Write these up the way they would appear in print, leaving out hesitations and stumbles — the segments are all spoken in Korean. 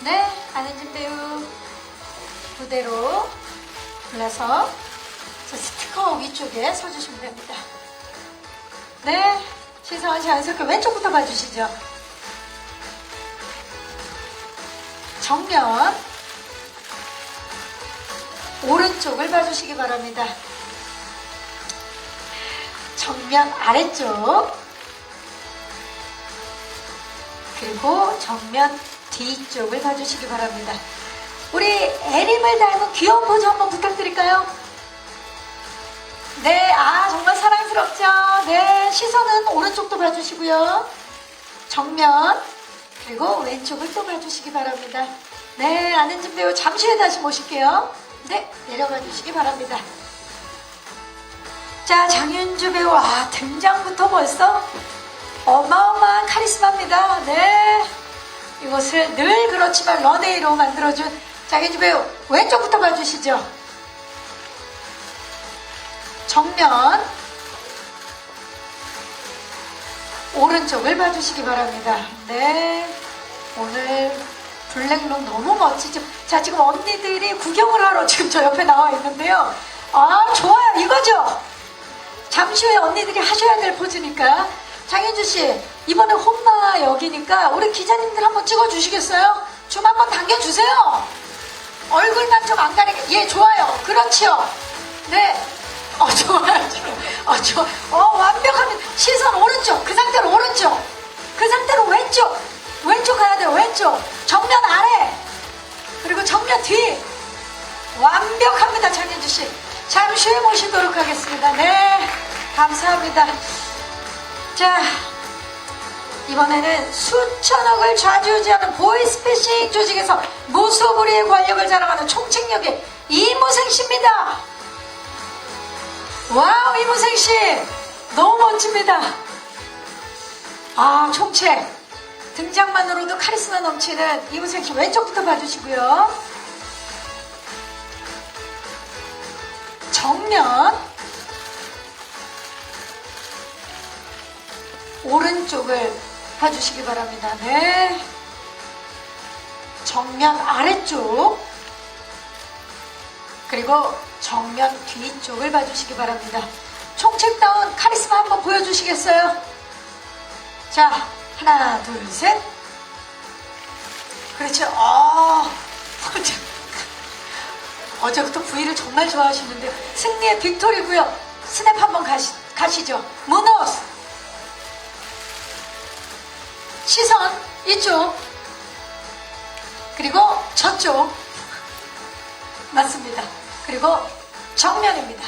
네, 안은진 배우 무대로 골라서 저 스티커 위쪽에 서주시면 됩니다. 네, 시선 자연스럽게 왼쪽부터 봐주시죠. 정면 오른쪽을 봐주시기 바랍니다. 정면 아래쪽 그리고 정면 뒤쪽을 봐주시기 바랍니다. 우리 애림을 닮은 귀여운 포즈 한번 부탁드릴까요? 네, 정말 사랑스럽죠? 네, 시선은 오른쪽도 봐주시고요. 정면 그리고 왼쪽을 또 봐주시기 바랍니다. 네, 안은진 배우 잠시 후에 다시 모실게요. 네, 내려가 주시기 바랍니다. 자, 장윤주 배우, 등장부터 벌써 어마어마한 카리스마입니다. 네, 이것을 늘 그렇지만 런웨이로 만들어준 장윤주 배우, 왼쪽부터 봐주시죠. 정면 오른쪽을 봐주시기 바랍니다. 네, 오늘 블랙룩 너무 멋지죠? 자, 지금 언니들이 구경을 하러 지금 저 옆에 나와 있는데요. 좋아요, 이거죠? 잠시 후에 언니들이 하셔야 될 포즈니까. 장윤주씨, 이번에 홈마 여기니까 우리 기자님들 한번 찍어주시겠어요? 좀 한번 당겨주세요. 얼굴만 좀 안 가리게. 예, 좋아요. 그렇지요. 네. 좋아요. 완벽합니다. 시선 오른쪽. 그 상태로 오른쪽. 그 상태로 왼쪽. 왼쪽 가야 돼요. 왼쪽. 정면 아래. 그리고 정면 뒤. 완벽합니다. 장윤주씨. 잠시 후에 모시도록 하겠습니다. 네. 감사합니다. 자, 이번에는 수천억을 좌지우지하는 보이스피싱 조직에서 무소불위의 권력을 자랑하는 총책역의 이무생씨입니다. 와우, 이무생씨 너무 멋집니다. 총책 등장만으로도 카리스마 넘치는 이무생씨 왼쪽부터 봐주시고요. 정면 오른쪽을 봐주시기 바랍니다. 네, 정면 아래쪽 그리고 정면 뒤쪽을 봐주시기 바랍니다. 총책다운 카리스마 한번 보여주시겠어요? 자, 하나 둘 셋. 그렇죠. 어제부터 V를 정말 좋아하시는데요. 승리의 빅토리고요. 스냅 한번 가시죠. 무너스. 시선 이쪽 그리고 저쪽 맞습니다. 그리고 정면입니다.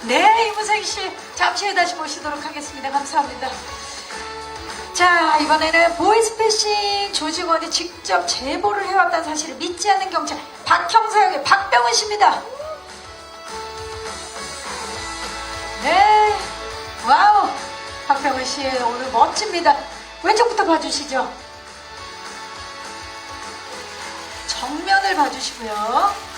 네, 이무생씨 잠시 후에 다시 모시도록 하겠습니다. 감사합니다. 자, 이번에는 보이스피싱 조직원이 직접 제보를 해왔다는 사실을 믿지 않는 경찰 박형사 역의 박병은씨입니다. 네, 와우, 박병은씨 오늘 멋집니다. 왼쪽부터 봐주시죠. 정면을 봐주시고요.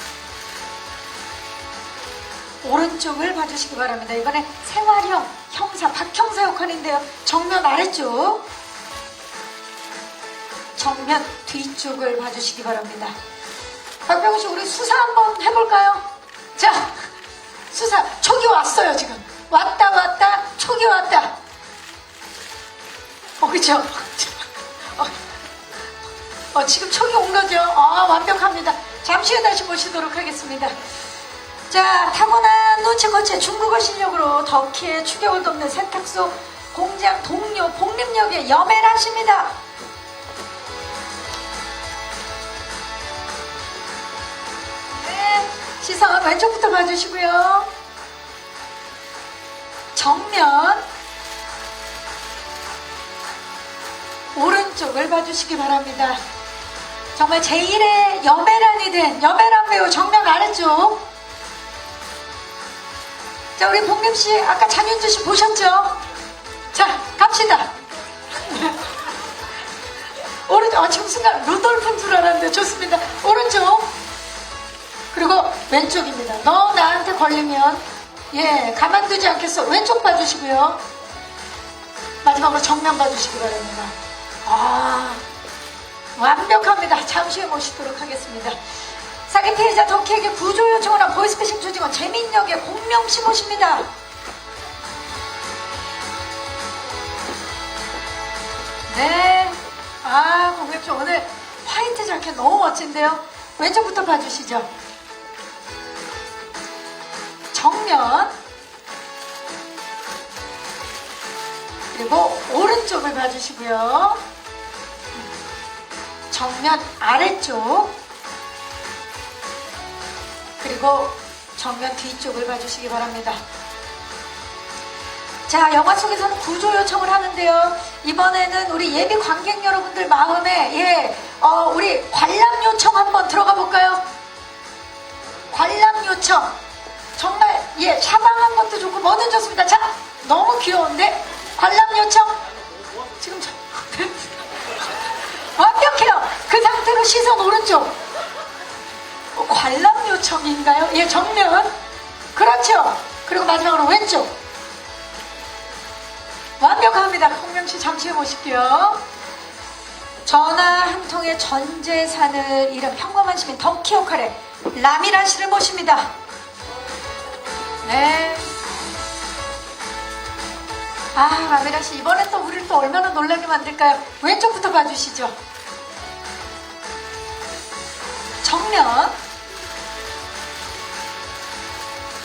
오른쪽을 봐주시기 바랍니다. 이번에 생활형 형사 박형사 역할인데요. 정면 아래쪽 정면 뒤쪽을 봐주시기 바랍니다. 박병훈씨, 우리 수사 한번 해볼까요? 자, 수사. 촉이 왔어요. 지금 왔다 촉이 왔다. 그쵸? 지금 촉이 온 거죠? 완벽합니다. 잠시 후에 다시 모시도록 하겠습니다. 자, 타고난 눈치코치의 중국어 실력으로 덕희의 추격을 돕는 세탁소 공장 동료 복림역의 여매라십니다. 네, 시선 왼쪽부터 봐주시고요. 정면 오른쪽을 봐주시기 바랍니다. 정말 제1의 여매란이 된 여매란 배우 정면 아래쪽. 자, 우리 복림씨 아까 장윤주씨 보셨죠? 자, 갑시다. 오른쪽. 지금 순간 루돌프인 줄 알았는데 좋습니다. 오른쪽 그리고 왼쪽입니다. 너 나한테 걸리면 가만두지 않겠어. 왼쪽 봐주시고요. 마지막으로 정면 봐주시기 바랍니다. 완벽합니다. 잠시 후에 모시도록 하겠습니다. 사기 피해자 덕희에게 구조 요청을 한 보이스피싱 조직원 재민역의 공명씨 모십니다. 네. 공명씨 오늘 화이트 자켓 너무 멋진데요. 왼쪽부터 봐주시죠. 정면. 그리고 오른쪽을 봐주시고요. 정면 아래쪽. 그리고 정면 뒤쪽을 봐주시기 바랍니다. 자, 영화 속에서는 구조 요청을 하는데요. 이번에는 우리 예비 관객 여러분들 마음에 우리 관람 요청 한번 들어가 볼까요? 관람 요청. 정말 샤방한 것도 좋고 뭐든 좋습니다. 자, 너무 귀여운데 관람 요청. 지금 완벽해요. 그 상태로 시선 오른쪽. 관람 요청인가요? 예, 정면. 그렇죠. 그리고 마지막으로 왼쪽. 완벽합니다. 홍명씨 잠시 후에 모실게요. 전화 한 통에 전 재산을 잃은 평범한 시민 덕희 역할의 라미란 씨를 모십니다. 네. 라미란 씨 이번엔 또 우리를 또 얼마나 놀라게 만들까요? 왼쪽부터 봐주시죠. 정면.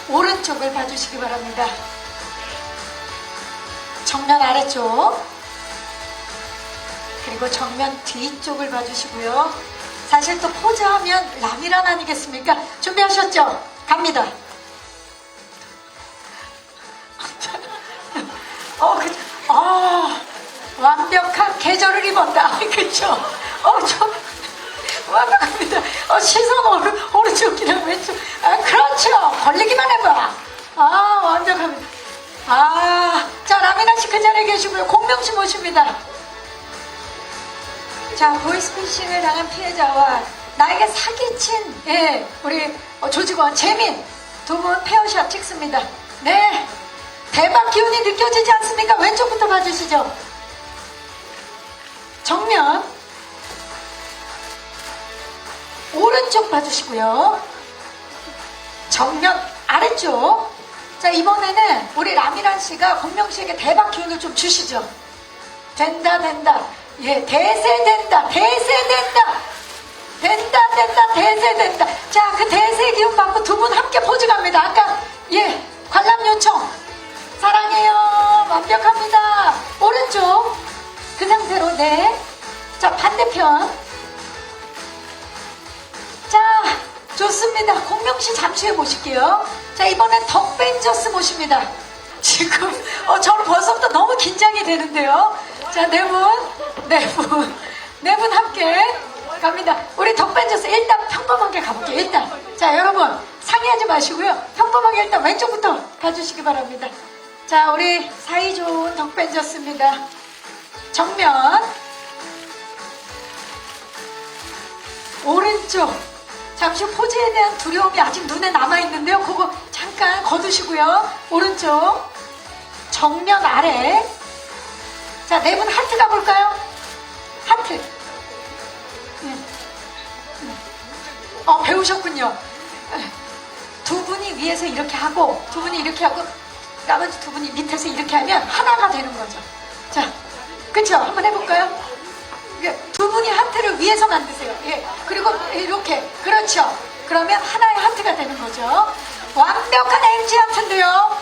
오른쪽을 봐주시기 바랍니다. 정면 아래쪽. 그리고 정면 뒤쪽을 봐주시고요. 사실 또 포즈하면 라미란 아니겠습니까? 준비하셨죠? 갑니다. 완벽한 계절을 입었다. 그쵸? 완벽합니다. 시선 오른쪽이랑 왼쪽. 그렇죠. 걸리기만 해봐. 완벽합니다. 자, 라미란 씨 그 자리에 계시고요. 공명씨 모십니다. 자, 보이스피싱을 당한 피해자와 나에게 사기친 우리 조직원 재민 두 분 페어샷 찍습니다. 네. 대박 기운이 느껴지지 않습니까? 왼쪽부터 봐주시죠. 정면. 오른쪽 봐주시고요. 정면 아래쪽. 자, 이번에는 우리 라미란 씨가 공명 씨에게 대박 기운을 좀 주시죠. 된다. 예, 대세된다. 대세된다. 자, 그 대세 기운 받고 두 분 함께 포즈 갑니다. 아까 관람 요청. 사랑해요. 완벽합니다. 오른쪽. 그 상태로 네. 자, 반대편. 자, 좋습니다. 공명씨 잠시 후에 모실게요. 자, 이번엔 덕벤져스 모십니다. 지금 저는 벌써부터 너무 긴장이 되는데요. 자, 네 분 함께 갑니다. 우리 덕벤져스 일단 평범하게 가볼게요. 일단 자, 여러분 상의하지 마시고요. 평범하게 일단 왼쪽부터 가주시기 바랍니다. 자, 우리 사이 좋은 덕벤져스입니다. 정면. 오른쪽. 잠시 포즈에 대한 두려움이 아직 눈에 남아있는데요. 그거 잠깐 거두시고요. 오른쪽. 정면 아래. 자, 네 분 하트 가볼까요? 하트. 배우셨군요. 두 분이 위에서 이렇게 하고 두 분이 이렇게 하고 나머지 두 분이 밑에서 이렇게 하면 하나가 되는 거죠. 자, 그쵸? 한번 해볼까요? 두 분이 하트를 위에서 만드세요. 그리고 이렇게. 그렇죠. 그러면 하나의 하트가 되는 거죠. 완벽한 MG 하트인데요.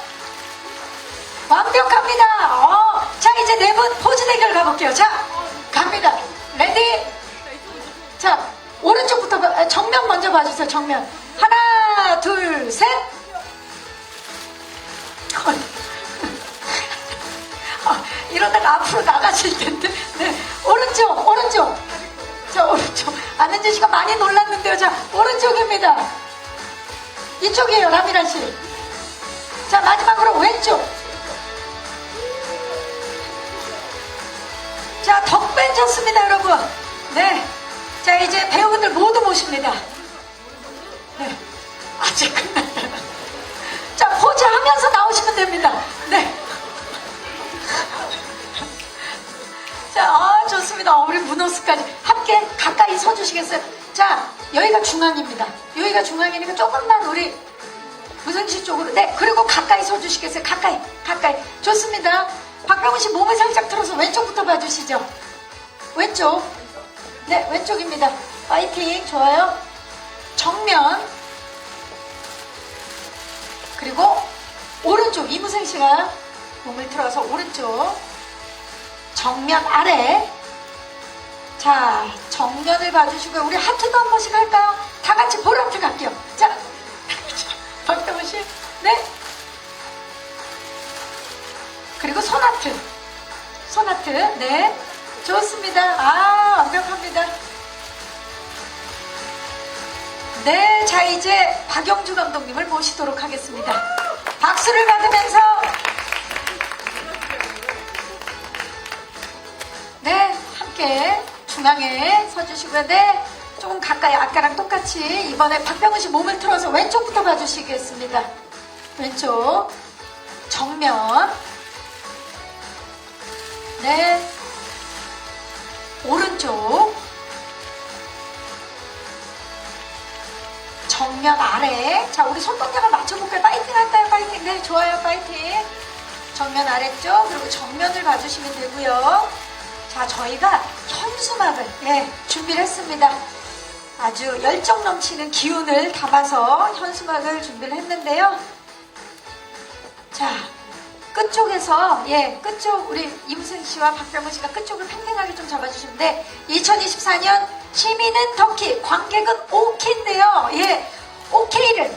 완벽합니다. 자, 이제 네 분 포즈 대결 가볼게요. 자, 갑니다. 레디. 자, 오른쪽부터 정면 먼저 봐주세요. 정면. 하나, 둘, 셋. 이러다가 앞으로 나가실 텐데. 네, 오른쪽. 자, 오른쪽. 안은지 씨가 많이 놀랐는데요. 자, 오른쪽입니다. 이쪽이에요, 라미란 씨. 자, 마지막으로 왼쪽. 자, 덕벤져스입니다, 여러분. 네. 자, 이제 배우분들 모두 모십니다. 네. 아직 끝났다. 자, 포즈 하면서 나오시면 됩니다. 네. 자, 좋습니다. 우리 문호수까지 함께 가까이 서주시겠어요? 자, 여기가 중앙입니다. 여기가 중앙이니까 조금만 우리 무승씨 쪽으로. 네, 그리고 가까이 서주시겠어요? 가까이. 좋습니다. 박병훈 씨 몸을 살짝 틀어서 왼쪽부터 봐주시죠. 왼쪽. 네, 왼쪽입니다. 파이팅. 좋아요. 정면. 그리고 오른쪽. 이무생 씨가 몸을 틀어서 오른쪽. 정면 아래. 자, 정면을 봐주시고요. 우리 하트도 한 번씩 할까요? 다 같이 보라트 갈게요. 자, 박병훈 씨. 네. 그리고 손하트. 네. 좋습니다. 완벽합니다. 네, 자, 이제 박영주 감독님을 모시도록 하겠습니다. 박수를 받으면서. 네, 함께 중앙에 서주시고요. 네, 조금 가까이 아까랑 똑같이 이번에 박병훈 씨 몸을 틀어서 왼쪽부터 봐주시겠습니다. 왼쪽. 정면. 네. 오른쪽. 정면 아래. 자, 우리 손동작을 맞춰볼까요? 파이팅 할까요? 파이팅. 네, 좋아요. 파이팅. 정면 아래쪽. 그리고 정면을 봐주시면 되고요. 자, 저희가 현수막을 준비를 했습니다. 아주 열정 넘치는 기운을 담아서 현수막을 준비를 했는데요. 자, 끝쪽에서 끝쪽 우리 임승 씨와 박병훈 씨가 끝쪽을 팽팽하게 좀 잡아주시면 돼. 2024년 시민은 터키, 관객은 오키인데요.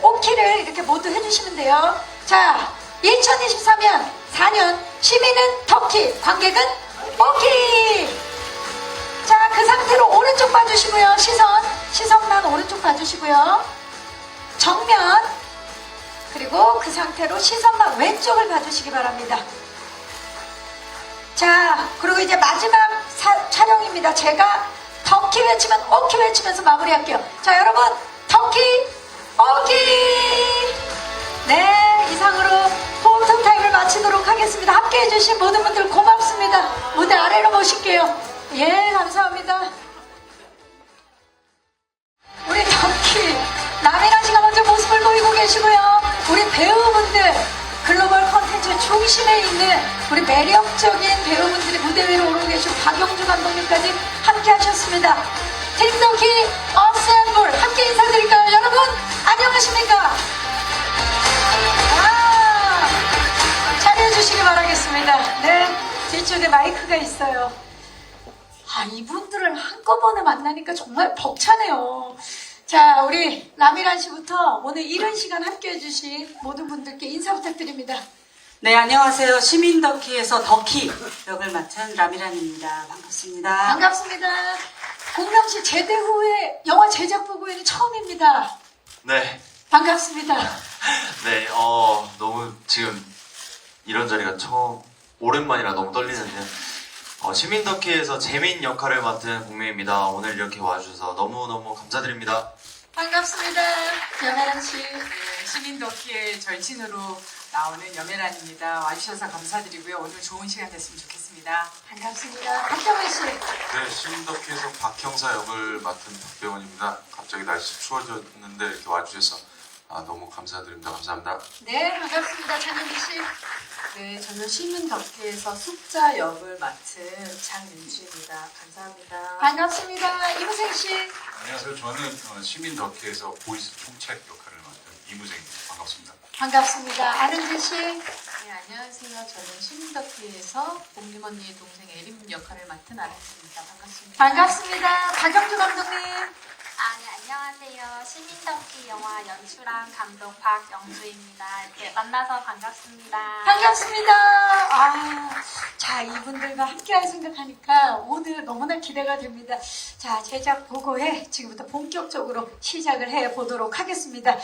오키를 이렇게 모두 해주시면 돼요. 자, 2024년 시민은 터키, 관객은 오키. 자, 그 상태로 오른쪽 봐주시고요. 시선만 오른쪽 봐주시고요. 정면. 그리고 그 상태로 시선만 왼쪽을 봐주시기 바랍니다. 자, 그리고 이제 마지막 촬영입니다. 제가 터키 외치면 오키 외치면서 마무리할게요. 자, 여러분, 터키, 오키! 네, 이상으로 포토타임을 마치도록 하겠습니다. 함께 해주신 모든 분들 고맙습니다. 무대 아래로 모실게요. 감사합니다. 우리 터키, 남이란 씨가 먼저 모습을 보이고 계시고요. 우리 배우분들, 글로벌 컨텐츠 중심에 있는 우리 매력적인 배우분들이 무대 위로 오르고 계시고 박영주 감독님까지 함께 하셨습니다. 팀 터키 어셈블 함께 인사드릴까요? 여러분 안녕하십니까? 잘해주시기 바라겠습니다. 네, 뒤쪽에 마이크가 있어요. 이분들을 한꺼번에 만나니까 정말 벅차네요. 자, 우리 라미란 씨부터 오늘 이른 시간 함께 해주신 모든 분들께 인사 부탁드립니다. 네, 안녕하세요. 시민 덕키에서 덕키 역을 맡은 라미란입니다. 반갑습니다. 반갑습니다. 공명 씨 제대 후에 영화 제작 보고에는 처음입니다. 네. 반갑습니다. 네, 너무 지금 이런 자리가 오랜만이라 너무 떨리는데요. 시민덕키에서 재민 역할을 맡은 공명입니다. 오늘 이렇게 와주셔서 너무너무 감사드립니다. 반갑습니다. 여메란 씨. 네, 시민 덕키의 절친으로 나오는 여메란입니다. 와주셔서 감사드리고요. 오늘 좋은 시간 됐으면 좋겠습니다. 반갑습니다. 박병훈 씨. 네, 시민덕키에서 박형사 역을 맡은 박병원입니다. 갑자기 날씨 추워졌는데 이렇게 와주셔서 너무 감사드립니다. 감사합니다. 네, 반갑습니다. 장윤기 씨. 네, 저는 시민 덕키에서 숙자 역을 맡은 장윤주입니다. 감사합니다. 반갑습니다. 이무생 씨. 안녕하세요. 저는 시민덕키에서 보이스 총책 역할을 맡은 이무생입니다. 반갑습니다. 반갑습니다. 아른지 씨. 네, 안녕하세요. 저는 시민덕키에서 복림 언니의 동생 에림 역할을 맡은 아랑입니다. 반갑습니다. 반갑습니다. 박영주 감독님. 네, 안녕하세요. 시민덕키 영화 연출한 감독 박영주입니다. 이렇게 만나서 반갑습니다. 반갑습니다. 자, 이분들과 함께할 생각하니까 오늘 너무나 기대가 됩니다. 자, 제작 보고회 지금부터 본격적으로 시작을 해보도록 하겠습니다.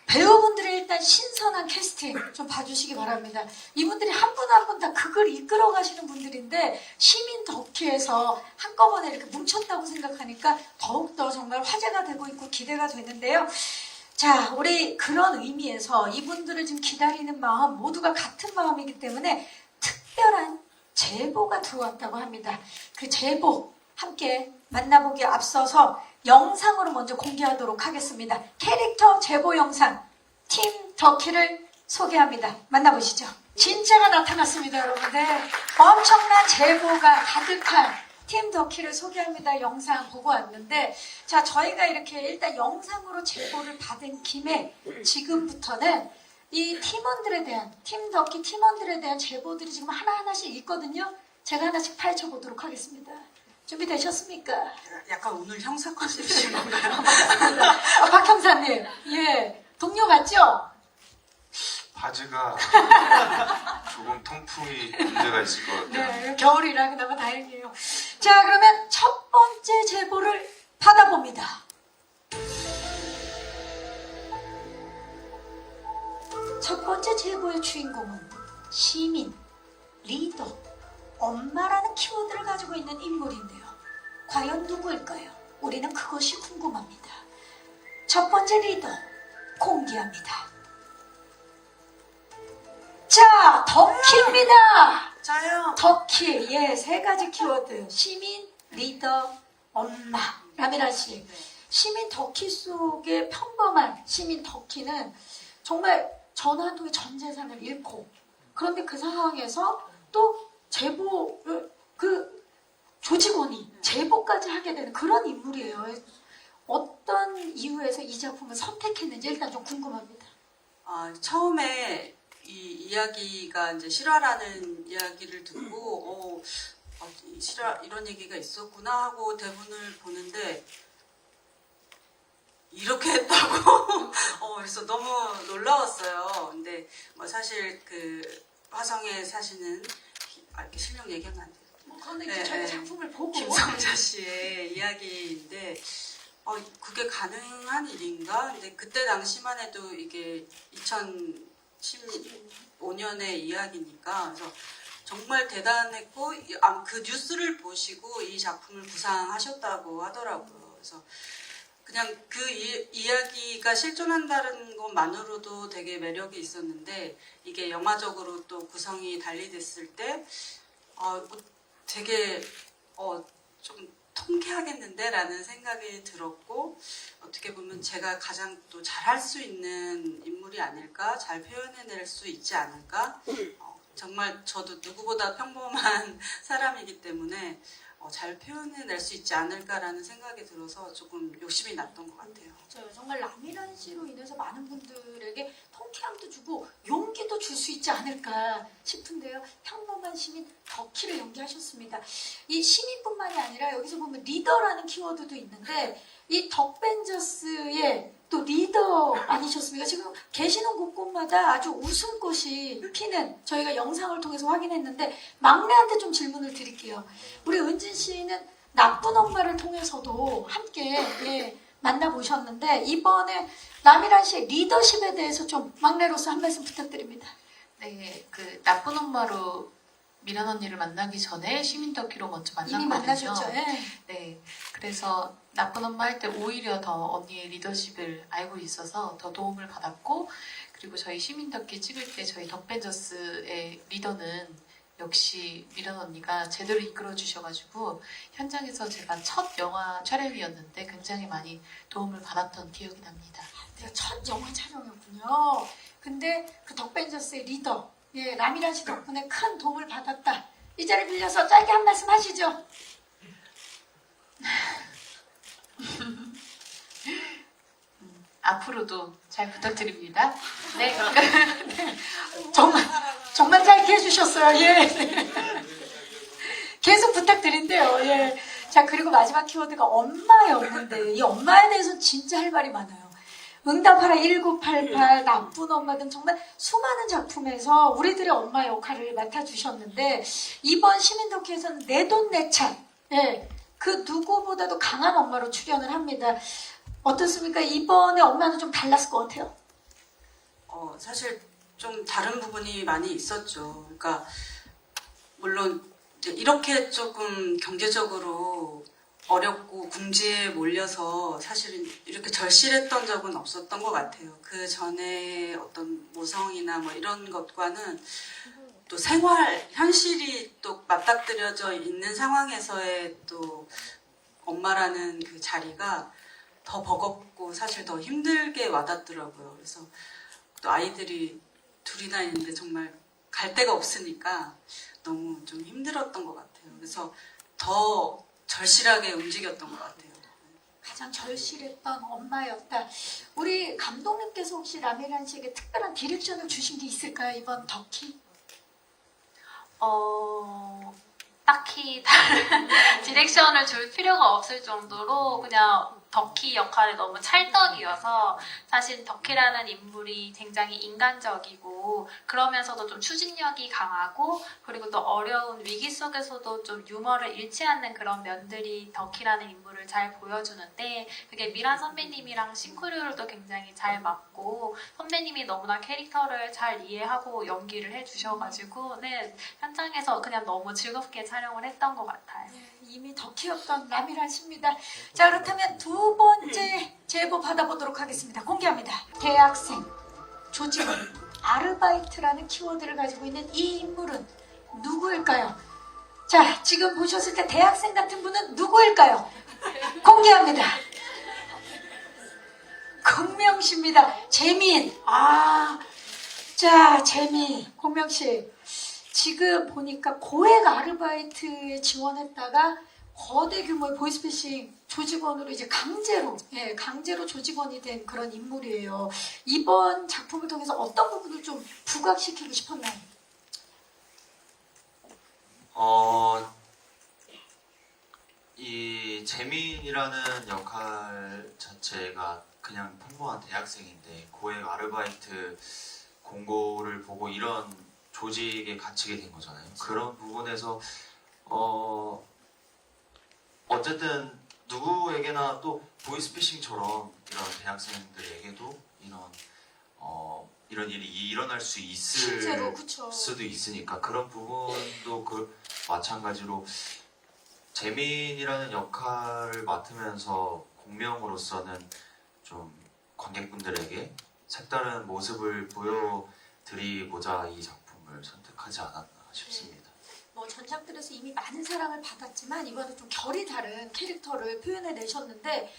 배우분들의 일단 신선한 캐스팅 좀 봐주시기 바랍니다. 이분들이 한 분 한 분 다 극을 이끌어 가시는 분들인데 시민 덕키에서 한꺼번에 이렇게 뭉쳤다고 생각하니까 더욱더 정말 화제가 되고 있고 기대가 되는데요. 자, 우리 그런 의미에서 이분들을 지금 기다리는 마음 모두가 같은 마음이기 때문에 특별한 제보가 들어왔다고 합니다. 그 제보 함께 만나보기에 앞서서 영상으로 먼저 공개하도록 하겠습니다. 캐릭터 제보 영상 팀 더키를 소개합니다. 만나보시죠. 진짜가 나타났습니다, 여러분. 네, 엄청난 제보가 가득한 팀 더키를 소개합니다. 영상 보고 왔는데, 자, 저희가 이렇게 일단 영상으로 제보를 받은 김에 지금부터는 이 팀원들에 대한, 팀 더키 팀원들에 대한 제보들이 지금 하나하나씩 있거든요. 제가 하나씩 파헤쳐 보도록 하겠습니다. 준비되셨습니까? 약간 오늘 형사 컨셉이신 건가요? 박 형사님, 예, 동료 맞죠? 바지가 조금 통풍이 문제가 있을 것 같아요. 네, 겨울이라 그나마 다행이에요. 자, 그러면 첫 번째 제보를 받아봅니다. 첫 번째 제보의 주인공은 시민, 리더, 엄마라는 키워드를 가지고 있는 인물인데요. 과연 누구일까요? 우리는 그것이 궁금합니다. 첫 번째 리더 공개합니다. 자, 덕키입니다. 저요. 덕키, 예, 세 가지 키워드. 시민, 리더, 엄마. 라미라 씨. 시민 덕키 속의 평범한 시민 덕키는 정말 전화 한 통에 전 재산을 잃고, 그런데 그 상황에서 또 제보를, 그 조직원이 제보까지 하게 되는 그런 인물이에요. 어떤 이유에서 이 작품을 선택했는지 일단 좀 궁금합니다. 처음에 이 이야기가 이제 실화라는 이야기를 듣고 이 실화 이런 얘기가 있었구나 하고 대본을 보는데 이렇게 했다고 그래서 너무 놀라웠어요. 근데 뭐 사실 그 화성에 사시는 이렇게 실명 얘기하면 안 돼요. 그런데 이제 저희가 작품을 보고 김성자 씨의 이야기인데 그게 가능한 일인가? 근데 그때 당시만 해도 이게 2015년의 이야기니까 그래서 정말 대단했고 그 뉴스를 보시고 이 작품을 구상하셨다고 하더라고요. 그래서 그냥 그 이야기가 실존한다는 것만으로도 되게 매력이 있었는데 이게 영화적으로 또 구성이 달리됐을 때 되게 좀 통쾌하겠는데 라는 생각이 들었고 어떻게 보면 제가 가장 또 잘할 수 있는 인물이 아닐까, 잘 표현해낼 수 있지 않을까. 정말 저도 누구보다 평범한 사람이기 때문에 잘 표현해낼 수 있지 않을까라는 생각이 들어서 조금 욕심이 났던 것 같아요. 정말 라미란 씨로 인해서 많은 분들에게 통쾌함도 주고 용기도 줄 수 있지 않을까 싶은데요. 평범한 시민 덕키를 연기하셨습니다. 이 시민뿐만이 아니라 여기서 보면 리더라는 키워드도 있는데 이 덕벤져스의 또 리더 아니셨습니까? 지금 계시는 곳곳마다 아주 웃음꽃이 피는 저희가 영상을 통해서 확인했는데 막내한테 좀 질문을 드릴게요. 우리 은진 씨는 나쁜 엄마를 통해서도 함께 만나보셨는데 이번에 라미란 씨의 리더십에 대해서 좀 막내로서 한 말씀 부탁드립니다. 네, 그 나쁜 엄마로 미란 언니를 만나기 전에 시민 덕키로 먼저 이미 만났거든요. 만나셨죠? 예. 네, 그래서 나쁜 엄마 할 때 오히려 더 언니의 리더십을 알고 있어서 더 도움을 받았고, 그리고 저희 시민 덕키 찍을 때 저희 덕벤져스의 리더는 역시 미란 언니가 제대로 이끌어 주셔가지고 현장에서 제가 첫 영화 촬영이었는데 굉장히 많이 도움을 받았던 기억이 납니다. 내가 첫 영화 촬영이었군요. 근데 그 덕벤져스의 리더, 라미란 씨 덕분에 큰 도움을 받았다. 이 자리를 빌려서 짧게 한 말씀 하시죠. 앞으로도 잘 부탁드립니다. 네. 정말 짧게 해주셨어요. 예. 계속 부탁드린대요. 예. 자, 그리고 마지막 키워드가 엄마였는데 이 엄마에 대해서 진짜 할 말이 많아요. 응답하라 1988, 나쁜 엄마 등 정말 수많은 작품에서 우리들의 엄마 역할을 맡아주셨는데 이번 시민덕키에서는 내돈내찬, 그 누구보다도 강한 엄마로 출연을 합니다. 어떻습니까? 이번에 엄마는 좀 달랐을 것 같아요. 사실 좀 다른 부분이 많이 있었죠. 그러니까 물론 이제 이렇게 조금 경제적으로 어렵고 궁지에 몰려서 사실은 이렇게 절실했던 적은 없었던 것 같아요. 그 전에 어떤 모성이나 뭐 이런 것과는 또 생활, 현실이 또 맞닥뜨려져 있는 상황에서의 또 엄마라는 그 자리가 더 버겁고 사실 더 힘들게 와닿더라고요. 그래서 또 아이들이 둘이나 있는데 정말 갈 데가 없으니까 너무 좀 힘들었던 것 같아요. 그래서 더 절실하게 움직였던 것 같아요. 가장 절실했던 엄마였다. 우리 감독님께서 혹시 라미란 씨에게 특별한 디렉션을 주신 게 있을까요? 이번 덕희? 딱히 다른 디렉션을 줄 필요가 없을 정도로 그냥 덕희 역할이 너무 찰떡이어서 사실 덕희라는 인물이 굉장히 인간적이고 그러면서도 좀 추진력이 강하고 그리고 또 어려운 위기 속에서도 좀 유머를 잃지 않는 그런 면들이 덕희라는 인물을 잘 보여주는데 그게 미란 선배님이랑 싱크로율도 굉장히 잘 맞고 선배님이 너무나 캐릭터를 잘 이해하고 연기를 해주셔가지고 네, 현장에서 그냥 너무 즐겁게 촬영을 했던 것 같아요. 네, 이미 덕희였던 라미란 씨입니다. 자, 그렇다면 두 번째 제보 받아보도록 하겠습니다. 공개합니다. 대학생, 조직원, 아르바이트라는 키워드를 가지고 있는 이 인물은 누구일까요? 자, 지금 보셨을 때 대학생 같은 분은 누구일까요? 공개합니다. 공명씨입니다. 재민. 자, 재민. 공명씨. 지금 보니까 고액 아르바이트에 지원했다가 거대 규모의 보이스피싱 조직원으로 이제 강제로 조직원이 된 그런 인물이에요. 이번 작품을 통해서 어떤 부분을 좀 부각시키고 싶었나요? 이 재민이라는 역할 자체가 그냥 평범한 대학생인데 고액 아르바이트 공고를 보고 이런 조직에 갇히게 된 거잖아요. 그런 부분에서 어쨌든 누구에게나 또 보이스피싱처럼 이런 대학생들에게도 이런 일이 일어날 수 있을 실제로, 그쵸. 수도 있으니까 그런 부분도 마찬가지로 재민이라는 역할을 맡으면서 공명으로서는 좀 관객분들에게 색다른 모습을 보여드리고자 이 작품을 선택하지 않았나 싶습니다. 뭐 전작들에서 이미 많은 사랑을 받았지만 이번에 좀 결이 다른 캐릭터를 표현해 내셨는데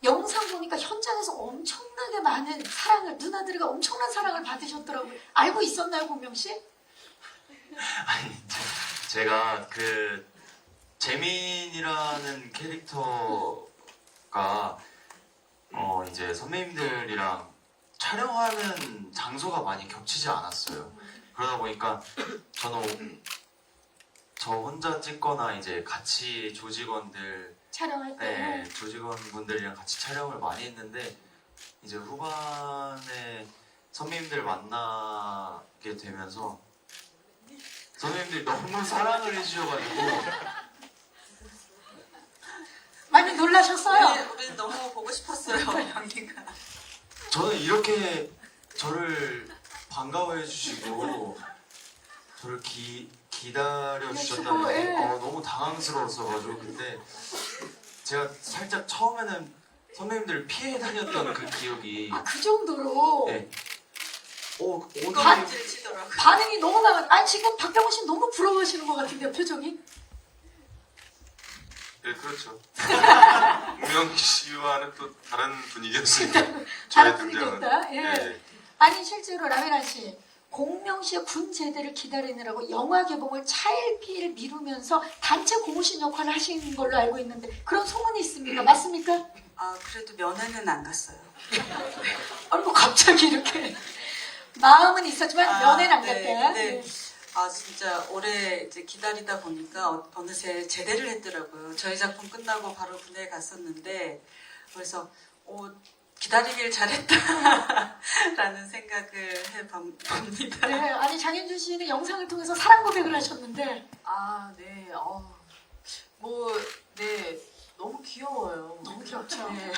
영상 보니까 현장에서 엄청나게 많은 사랑을 누나들이가 엄청난 사랑을 받으셨더라고요. 알고 있었나요, 공명씨? 아니 제가 그 재민이라는 캐릭터가 이제 선배님들이랑 촬영하는 장소가 많이 겹치지 않았어요. 그러다 보니까 저는 저 혼자 찍거나 이제 같이 조직원들 촬영할 때. 조직원분들이랑 같이 촬영을 많이 했는데 이제 후반에 선배님들 만나게 되면서 선배님들이 너무 사랑을 해주셔가지고 많이 놀라셨어요? 네, 우리 너무 보고 싶었어요, 연기가. 저는 이렇게 저를 반가워해 주시고 저를 기다려 주셨다는 게 너무 당황스러웠어가지고 근데 제가 살짝 처음에는 선배님들을 피해 다녔던 그 기억이 그 정도로 네. 오늘 이거를 치더라고요. 반응이 너무 강한. 아니 지금 박병호 씨 너무 부러워하시는 것 같은데요, 표정이? 네, 그렇죠. 공명 씨와는 또 다른 분위기였으니까 다른 저의 등장은. 분위기였다. 예. 네. 아니 실제로 라미란 씨, 공명 씨의 군 제대를 기다리느라고 영화 개봉을 차일피일 미루면서 단체 고무신 역할을 하신 걸로 알고 있는데 그런 소문이 있습니까? 맞습니까? 그래도 면회는 안 갔어요. 아니 뭐 갑자기 이렇게 마음은 있었지만 면회는 안 네, 갔다. 네. 진짜 오래 이제 기다리다 보니까 어느새 제대를 했더라고요. 저희 작품 끝나고 바로 군대에 갔었는데 그래서 기다리길 잘했다라는 생각을 해봅니다. 네, 아니 장현준 씨는 영상을 통해서 사랑 고백을 하셨는데 네. 네. 너무 귀여워요. 너무 귀엽죠. 네.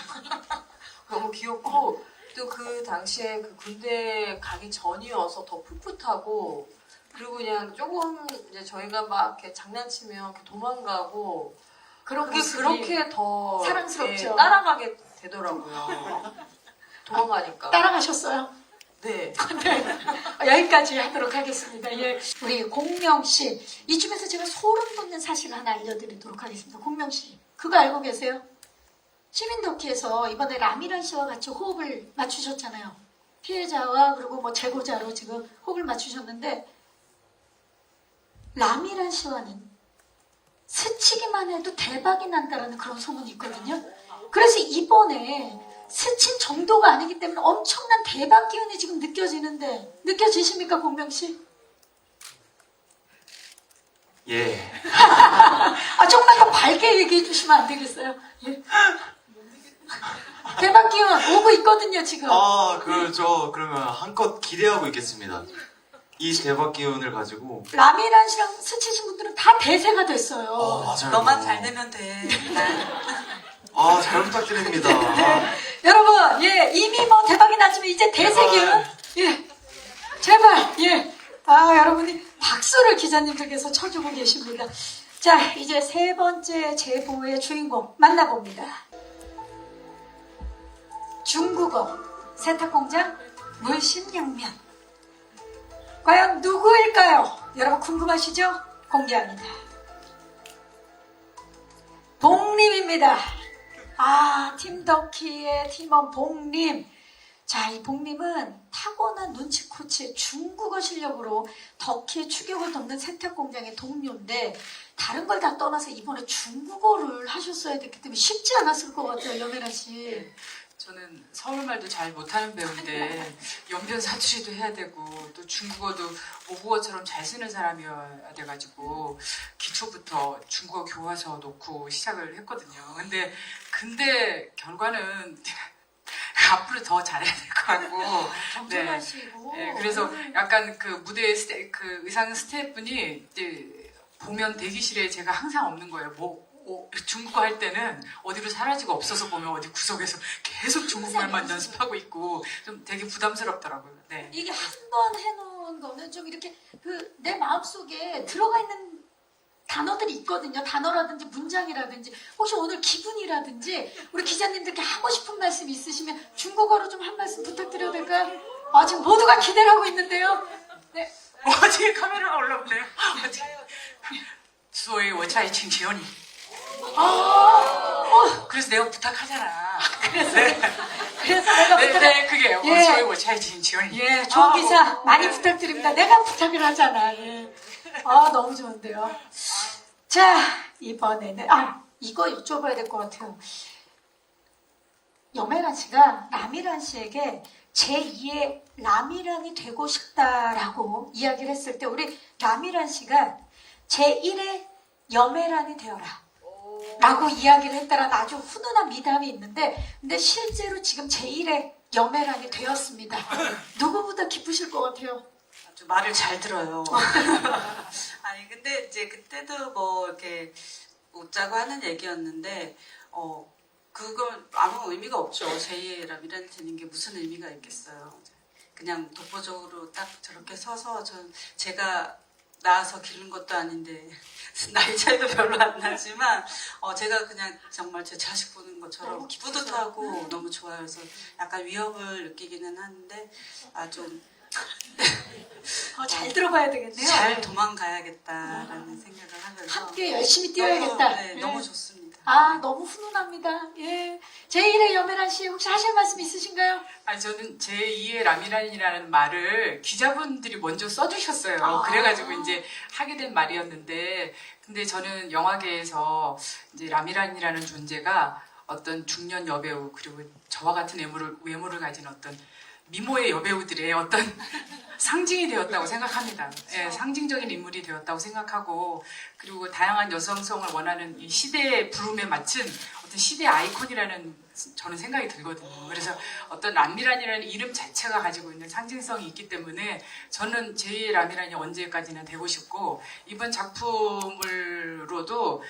너무 귀엽고 또 그 당시에 그 군대 가기 전이어서 더 풋풋하고 그리고 그냥 조금 이제 저희가 막 이렇게 장난치면 이렇게 도망가고 그런 그게 모습이 그렇게 더 사랑스럽죠. 따라가게 되더라고요. 도망가니까. 따라가셨어요? 네. 네. 여기까지 하도록 하겠습니다. 예. 우리 공명 씨. 이쯤에서 제가 소름 돋는 사실 하나 알려드리도록 하겠습니다. 공명 씨. 그거 알고 계세요? 시민덕기에서 이번에 라미란 씨와 같이 호흡을 맞추셨잖아요. 피해자와 그리고 뭐 제보자로 지금 호흡을 맞추셨는데, 라미란 씨와는 스치기만 해도 대박이 난다라는 그런 소문이 있거든요. 그래서 이번에 스친 정도가 아니기 때문에 엄청난 대박 기운이 지금 느껴지는데, 느껴지십니까, 공명 씨? 예. 조금만 더 밝게 얘기해 주시면 안 되겠어요? 예. 대박 기운 오고 있거든요, 지금. 그러면 한껏 기대하고 있겠습니다. 이 대박 기운을 가지고. 라미란 씨랑 스치신 분들은 다 대세가 됐어요. 맞아요. 너만 잘 되면 돼. 잘 부탁드립니다. 여러분, 예, 이미 뭐 대박이 났지만 이제 대세 기운? 예. 제발, 예. 여러분이 박수를 기자님들께서 쳐주고 계십니다. 자, 이제 세 번째 제보의 주인공 만나봅니다. 중국어 세탁공장 물심양면. 과연 누구일까요? 여러분 궁금하시죠? 공개합니다. 봉님입니다. 팀덕키의 팀원 봉님. 자, 이 봉님은 타고난 눈치코치의 중국어 실력으로 덕키의 추격을 돕는 세탁공장의 동료인데, 다른 걸 다 떠나서 이번에 중국어를 하셨어야 됐기 때문에 쉽지 않았을 것 같아요, 여메라 씨. 저는 서울말도 잘 못하는 배우인데 연변 사투리도 해야 되고 또 중국어도 모국어처럼 잘 쓰는 사람이어야 돼가지고 기초부터 중국어 교과서 놓고 시작을 했거든요. 근데 결과는 앞으로 더 잘해야 될 것 같고. 정정하시고. 네, 그래서 약간 그 무대 그 의상 스태프분이 이제 보면 대기실에 제가 항상 없는 거예요. 중국어 할 때는 어디로 사라지고 없어서 보면 어디 구석에서 계속 중국말만 연습하고 있고 좀 되게 부담스럽더라고요. 네. 이게 한 번 해놓은 거는 좀 이렇게 내 마음속에 들어가 있는 단어들이 있거든요. 단어라든지 문장이라든지 혹시 오늘 기분이라든지 우리 기자님들께 하고 싶은 말씀 있으시면 중국어로 좀 한 말씀 부탁드려도 될까요? 지금 모두가 기대를 하고 있는데요. 네. 뒤에 카메라가 올라오네요. 所以我在请求你. 그래서 내가 부탁하잖아. 그래서 내가 네, 그게요. 예. 所以我在请求你. 예, 조 기자 많이 부탁드립니다. 내가 부탁을 하잖아. 예. 너무 좋은데요. 자, 이번에는 이거 여쭤봐야 될 것 같아요. 여메란 씨가 라미란 씨에게 제2의 라미란이 되고 싶다라고 이야기를 했을 때 우리 라미란 씨가 제1의 여메란이 되어라 라고 이야기를 했다라는 아주 훈훈한 미담이 있는데, 근데 실제로 지금 제1의 여메란이 되었습니다. 누구보다 기쁘실 것 같아요? 아주 말을 잘 들어요. 근데 이제 그때도 뭐 이렇게 웃자고 하는 얘기였는데, 그건 아무 의미가 없죠. 제2의 라미란이 되는 게 무슨 의미가 있겠어요. 그냥 독보적으로 딱 저렇게 서서 제가 낳아서 기른 것도 아닌데 나이 차이도 별로 안 나지만 제가 그냥 정말 제 자식 보는 것처럼 뿌듯하고 너무 좋아요. 그래서 약간 위협을 느끼기는 하는데 좀 잘 들어봐야 되겠네요. 잘 도망가야겠다라는 생각을 하면서 함께 열심히 뛰어야겠다. 네, 너무 좋습니다. 너무 훈훈합니다. 예. 제1의 여메란 씨 혹시 하실 말씀 있으신가요? 저는 제2의 라미란이라는 말을 기자분들이 먼저 써주셨어요. 그래가지고 이제 하게 된 말이었는데, 근데 저는 영화계에서 이제 라미란이라는 존재가 어떤 중년 여배우, 그리고 저와 같은 외모를 가진 어떤 미모의 여배우들의 어떤 상징이 되었다고 생각합니다. 예, 상징적인 인물이 되었다고 생각하고, 그리고 다양한 여성성을 원하는 이 시대의 부름에 맞춘 어떤 시대의 아이콘이라는 저는 생각이 들거든요. 그래서 어떤 라미란이라는 이름 자체가 가지고 있는 상징성이 있기 때문에 저는 제2의 라미란이 언제까지나 되고 싶고, 이번 작품으로도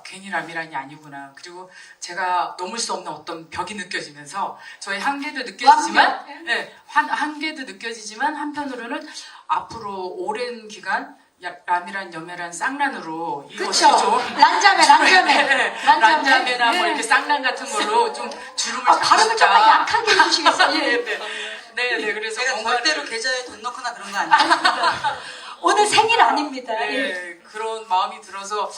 괜히 라미란이 아니구나. 그리고 제가 넘을 수 없는 어떤 벽이 느껴지면서 저의 한계도 느껴지지만, 한계도 느껴지지만 한편으로는 앞으로 오랜 기간 람이란 여매란 쌍란으로 그쵸? 이것이 좀 란자매, 란자매. 란자매나 뭐 네. 이렇게 쌍란 같은 걸로 좀 주름을 아, 잡고 발음을 싶다. 조금 약하게 해주시겠어요? 예. 네, 그래서 제가 뭔가를 절대로 계좌에 돈 넣거나 그런 거 아니에요. 오늘 생일 아닙니다. 예. 네, 그런 마음이 들어서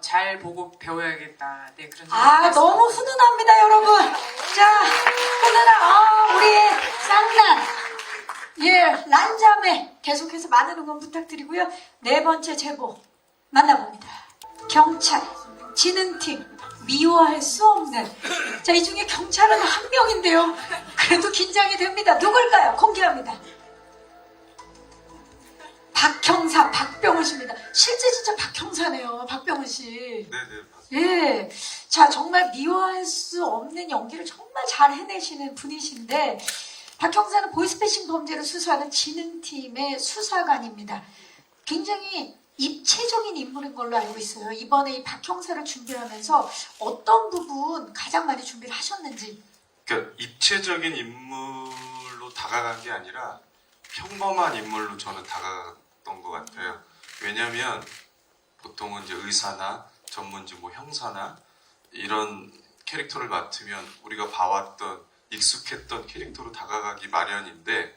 잘 보고 배워야겠다. 네, 그런 생각이 아, 들었어요. 너무 훈훈합니다, 여러분. 자, 훈훈한, 우리의 쌍난. 예, 란자매. 계속해서 많은 응원 부탁드리고요. 네 번째 제보 만나봅니다. 경찰, 지능팀, 미워할 수 없는. 자, 이 중에 경찰은 한 명인데요. 그래도 긴장이 됩니다. 누굴까요? 공개합니다. 박형사, 박병훈 씨입니다. 실제 진짜 박형사네요. 박병훈 씨. 네네 맞습니다. 예. 자, 정말 미워할 수 없는 연기를 정말 잘 해내시는 분이신데, 박형사는 보이스피싱 범죄를 수사하는 지능팀의 수사관입니다. 굉장히 입체적인 인물인 걸로 알고 있어요. 이번에 이 박형사를 준비하면서 어떤 부분 가장 많이 준비를 하셨는지. 그러니까 입체적인 인물로 다가간 게 아니라 평범한 인물로 저는 다가갔던 것 같아요. 왜냐하면 보통은 이제 의사나 전문직 뭐 형사나 이런 캐릭터를 맡으면 우리가 봐왔던 익숙했던 캐릭터로 다가가기 마련인데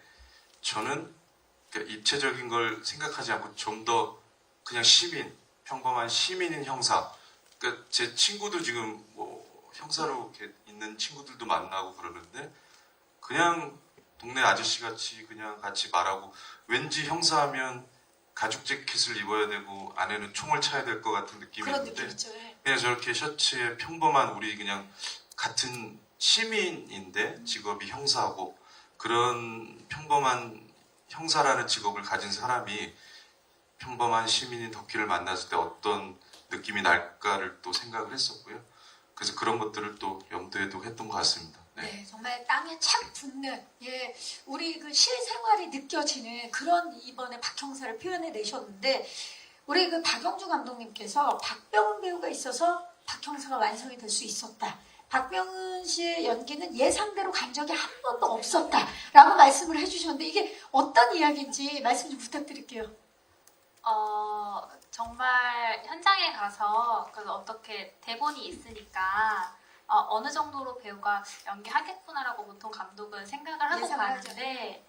저는 그러니까 입체적인 걸 생각하지 않고 좀 더 그냥 시민, 평범한 시민인 형사. 그러니까 제 친구도 지금 뭐 형사로 이렇게 있는 친구들도 만나고 그러는데 그냥 동네 아저씨 같이 그냥 같이 말하고 왠지 형사하면 가죽 재킷을 입어야 되고 안에는 총을 차야 될 것 같은 느낌이 그런 있는데 느낌 있죠. 예. 그냥 저렇게 셔츠에 평범한 우리 그냥 같은 시민인데 직업이 형사고 그런 평범한 형사라는 직업을 가진 사람이 평범한 시민인 덕희를 만났을 때 어떤 느낌이 날까를 또 생각을 했었고요. 그래서 그런 것들을 또 염두에 두고 했던 것 같습니다. 네. 네, 정말 땅에 착 붙는, 예, 우리 그 실생활이 느껴지는 그런 이번에 박형사를 표현해 내셨는데, 우리 그 박영주 감독님께서 박병훈 배우가 있어서 박형사가 완성이 될 수 있었다. 박병훈 씨의 연기는 예상대로 간 적이 한 번도 없었다라고 말씀을 해주셨는데, 이게 어떤 이야기인지 말씀 좀 부탁드릴게요. 정말 현장에 가서 어떻게 대본이 있으니까 어느 정도로 배우가 연기하겠구나라고 보통 감독은 생각을 하고 예상하죠. 가는데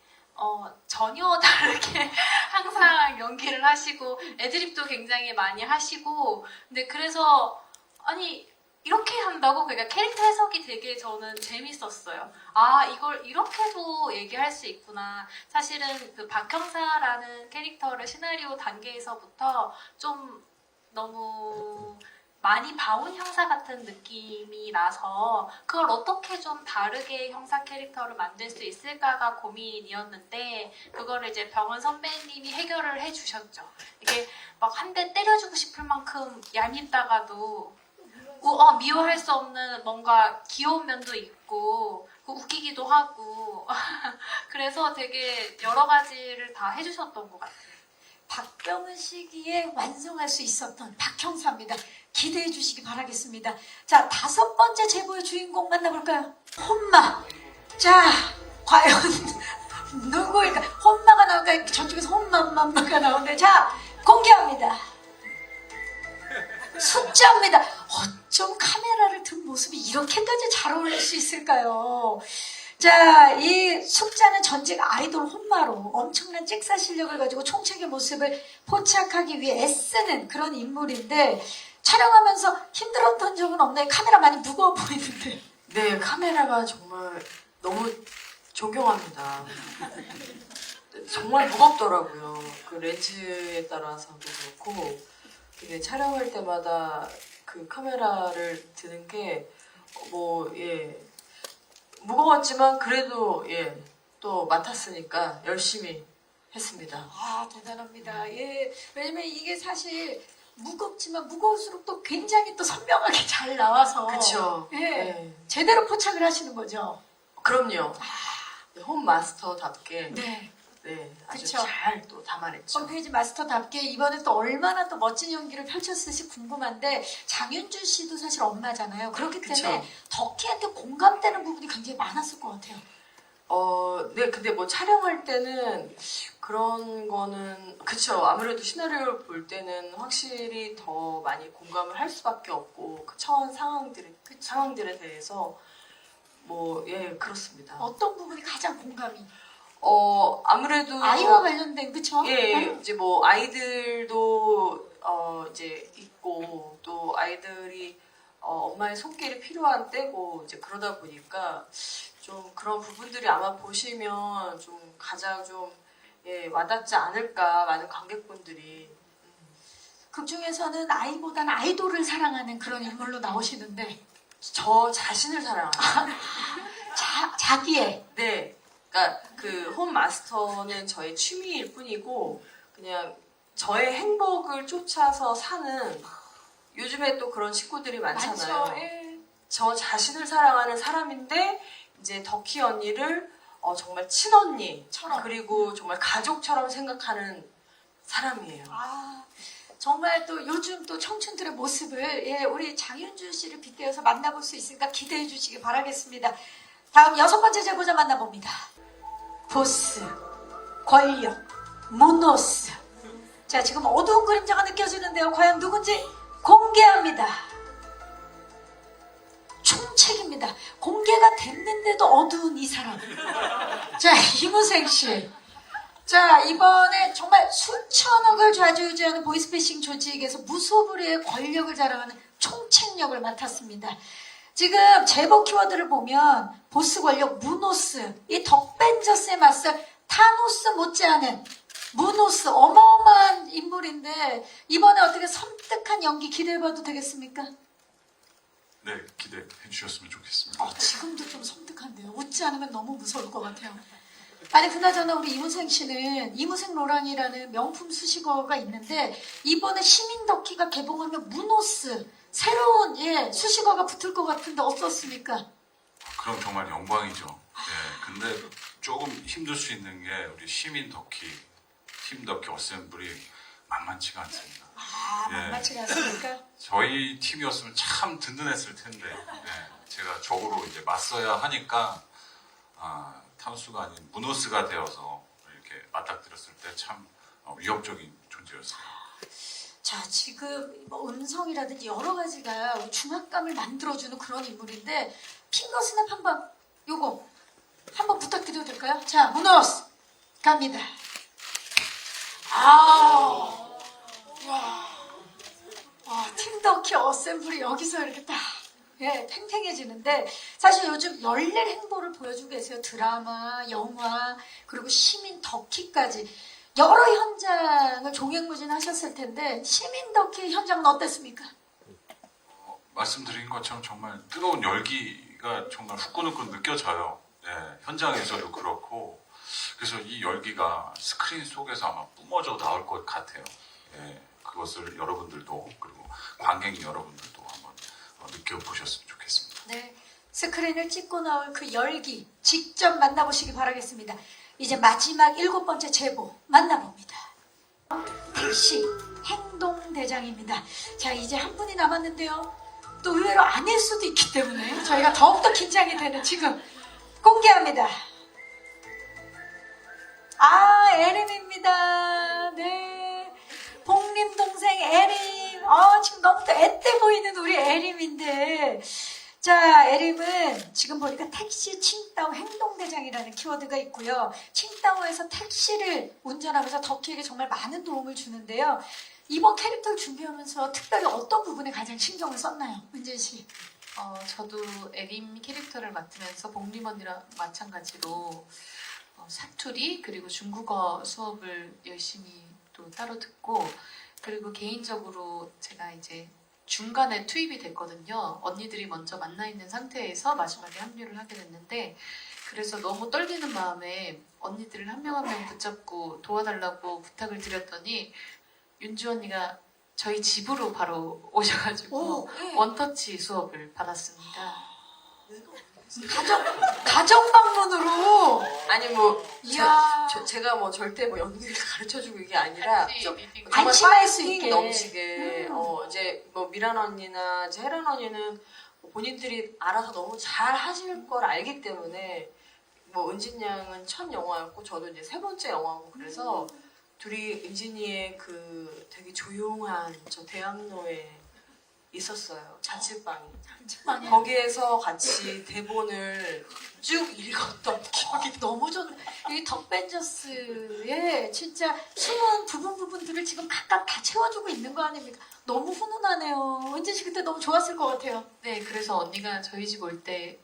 전혀 다르게 항상 연기를 하시고 애드립도 굉장히 많이 하시고 근데 그래서 아니 이렇게 한다고 그러니까 캐릭터 해석이 되게 저는 재밌었어요. 아 이걸 이렇게도 얘기할 수 있구나. 사실은 그 박형사라는 캐릭터를 시나리오 단계에서부터 좀 너무 많이 봐온 형사 같은 느낌이 나서 그걸 어떻게 좀 다르게 형사 캐릭터를 만들 수 있을까가 고민이었는데 그거를 이제 병원 선배님이 해결을 해주셨죠. 이게 막 한 대 때려주고 싶을 만큼 얄밉다가도 미워할 수 없는 뭔가 귀여운 면도 있고 웃기기도 하고 그래서 되게 여러 가지를 다 해주셨던 것 같아요. 박병훈 시기에 완성할 수 있었던 박형사입니다. 기대해 주시기 바라겠습니다. 자, 5번째 제보의 주인공 만나볼까요? 혼마. 자, 과연 누구일까? 혼마가 나올까요? 저쪽에서 혼마가 나오는데, 자, 공개합니다. 숫자입니다. 어쩜 카메라를 든 모습이 이렇게까지 잘 어울릴 수 있을까요? 자, 이 숙자는 전직 아이돌 혼마로 엄청난 찍사 실력을 가지고 총책의 모습을 포착하기 위해 애쓰는 그런 인물인데 촬영하면서 힘들었던 적은 없나요? 카메라 많이 무거워 보이는데. 네, 카메라가 정말 너무 존경합니다. 정말 무겁더라고요. 그 렌즈에 따라서도 그렇고, 이게 촬영할 때마다 그 카메라를 드는 게, 무거웠지만 그래도, 또 맡았으니까 열심히 했습니다. 아, 대단합니다. 예. 왜냐면 이게 사실 무겁지만 무거울수록 또 굉장히 또 선명하게 잘 나와서. 그쵸. 예. 네. 제대로 포착을 하시는 거죠. 그럼요. 홈 마스터답게, 네. 네, 아주 그쵸. 잘 또 담아냈죠. 홈페이지 마스터답게 이번에 또 얼마나 또 멋진 연기를 펼쳤을지 궁금한데 장윤주 씨도 사실 엄마잖아요. 그렇기 때문에 그쵸. 덕희한테 공감되는 부분이 굉장히 많았을 것 같아요. 네, 근데 뭐 촬영할 때는 그런 거는, 그쵸. 아무래도 시나리오를 볼 때는 확실히 더 많이 공감을 할 수밖에 없고, 그 처한 상황들에 대해서, 뭐, 예, 그렇습니다. 어떤 부분이 가장 공감이? 아무래도. 아이와 관련된, 그쵸? 예, 이제 뭐, 아이들도, 이제 있고, 또 아이들이, 엄마의 손길이 필요한 때고, 이제 그러다 보니까, 좀 그런 부분들이 아마 보시면 좀 가장 좀, 예, 와닿지 않을까, 많은 관객분들이. 극 중에서는 아이보다는 아이돌을 사랑하는 그런 인물로 나오시는데, 저 자신을 사랑하는. 자기의. 네. 그러니까 그 홈마스터는 저의 취미일 뿐이고, 그냥 저의 행복을 쫓아서 사는, 요즘에 또 그런 친구들이 많잖아요. 많죠. 예. 저 자신을 사랑하는 사람인데, 이제 덕희 언니를 정말 친언니처럼, 그리고 정말 가족처럼 생각하는 사람이에요. 아, 정말 또 요즘 또 청춘들의 모습을, 예, 우리 장윤주 씨를 빗대어서 만나볼 수 있으니까 기대해 주시기 바라겠습니다. 다음 6번째 제보자 만나봅니다. 보스, 권력, 무노스. 자, 지금 어두운 그림자가 느껴지는데요. 과연 누군지 공개합니다. 총책입니다. 공개가 됐는데도 어두운 이 사람. 자, 이무생 씨. 자, 이번에 정말 수천억을 좌지우지하는 보이스피싱 조직에서 무소불위의 권력을 자랑하는 총책역을 맡았습니다. 지금 제보 키워드를 보면 보스 권력 무노스, 이 덕벤져스에 맞설 타노스 못지않은 무노스, 어마어마한 인물인데 이번에 어떻게 섬뜩한 연기 기대해봐도 되겠습니까? 네, 기대해 주셨으면 좋겠습니다. 지금도 좀 섬뜩한데요. 웃지 않으면 너무 무서울 것 같아요. 아니, 그나저나 우리 이무생 씨는 이무생 로랑이라는 명품 수식어가 있는데 이번에 시민덕희가 개봉하면 무노스, 새로운, 예, 수식어가 붙을 것 같은데 어떻습니까? 그럼 정말 영광이죠. 예, 근데 조금 힘들 수 있는 게 우리 시민 덕희, 팀 덕희 어셈블이 만만치가 않습니다. 만만치가 않습니까? 저희 팀이었으면 참 든든했을 텐데, 예, 제가 적으로 이제 맞서야 하니까 타노스가 아닌 무노스가 되어서 이렇게 맞닥뜨렸을 때 참 위협적인 존재였어요. 자, 지금 뭐 음성이라든지 여러 가지가 중압감을 만들어주는 그런 인물인데 핑거 스냅 한번 요거 한번 부탁드려도 될까요? 자, 무노스 갑니다. 팀덕희 어셈블이 여기서 이렇게 딱, 예, 팽팽해지는데 사실 요즘 열일 행보를 보여주고 계세요. 드라마, 영화, 그리고 시민 덕희까지 여러 현장을 종횡무진하셨을 텐데 시민 덕희 현장은 어땠습니까? 말씀드린 것처럼 정말 뜨거운 열기가 정말 후끈후끈 느껴져요. 예, 현장에서도 그렇고. 그래서 이 열기가 스크린 속에서 아마 뿜어져 나올 것 같아요. 예, 그것을 여러분들도 그리고 관객 여러분들도 한번 느껴보셨으면 좋겠습니다. 네, 스크린을 찍고 나올 그 열기 직접 만나보시기 바라겠습니다. 이제 마지막 7번째 제보 만나봅니다. 택시 행동대장입니다. 자, 이제 한 분이 남았는데요. 또 의외로 아닐 수도 있기 때문에 저희가 더욱더 긴장이 되는 지금 공개합니다. 에림입니다. 네, 복림 동생 에림. 지금 너무 또 앳돼 보이는 우리 에림인데, 자, 에림은 지금 보니까 택시 칭따오 행동대장이라는 키워드가 있고요. 칭따오에서 택시를 운전하면서 덕희에게 정말 많은 도움을 주는데요. 이번 캐릭터를 준비하면서 특별히 어떤 부분에 가장 신경을 썼나요? 은진 씨. 저도 에림 캐릭터를 맡으면서 복림 언니랑 마찬가지로 사투리 그리고 중국어 수업을 열심히 또 따로 듣고, 그리고 개인적으로 제가 이제 중간에 투입이 됐거든요. 언니들이 먼저 만나 있는 상태에서 마지막에 합류를 하게 됐는데, 그래서 너무 떨리는 마음에 언니들을 한 명 한 명 붙잡고 도와달라고 부탁을 드렸더니 윤주 언니가 저희 집으로 바로 오셔가지고 네. 원터치 수업을 받았습니다. 가정 방문으로. 아니 뭐 이야. 제가 뭐 절대 뭐 연기를 가르쳐주고 이게 아니라 좀 정말 안심할 수 파이팅 있게. 넘치게 이제 뭐 미란 언니나 이제 혜란 언니는 본인들이 알아서 너무 잘 하실 걸 알기 때문에 뭐 은진 양은 첫 영화였고 저도 이제 세 번째 영화고 그래서 둘이 은진이의 그 되게 조용한 저 대학로에 있었어요. 자취방이. 거기에서 같이 대본을 쭉 읽었던 기억이 너무 좋네. 이 덕벤져스의 진짜 숨은 부분들을 지금 각각 다 채워주고 있는 거 아닙니까? 너무 훈훈하네요. 은진 씨 그때 너무 좋았을 것 같아요. 네, 그래서 언니가 저희 집 올 때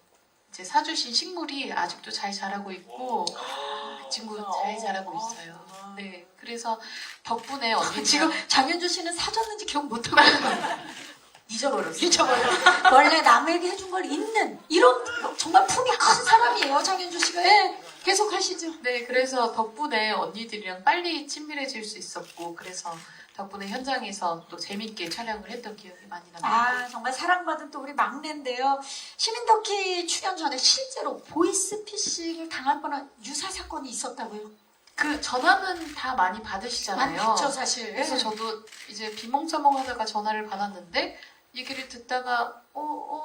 이제 사주신 식물이 아직도 잘 자라고 있고 그 친구 잘 자라고 있어요. 네, 그래서 덕분에 언니 지금 장현주 씨는 사줬는지 기억 못하고 있는 거예요. 잊어버렸어요. 잊어버려. 원래 남에게 해준 걸 잊는 이런 정말 품이 큰 사람이에요. 장현주 씨가. 예, 계속 하시죠. 네, 그래서 덕분에 언니들이랑 빨리 친밀해질 수 있었고 그래서 덕분에 현장에서 또 재밌게 촬영을 했던 기억이 많이 납니다. 아, 정말 사랑받은 또 우리 막내인데요. 시민덕기 출연 전에 실제로 보이스피싱을 당할 뻔한 유사 사건이 있었다고요? 그 전화는 다 많이 받으시잖아요. 많이 받죠, 사실. 그래서 저도 이제 비몽사몽 하다가 전화를 받았는데 얘기를 듣다가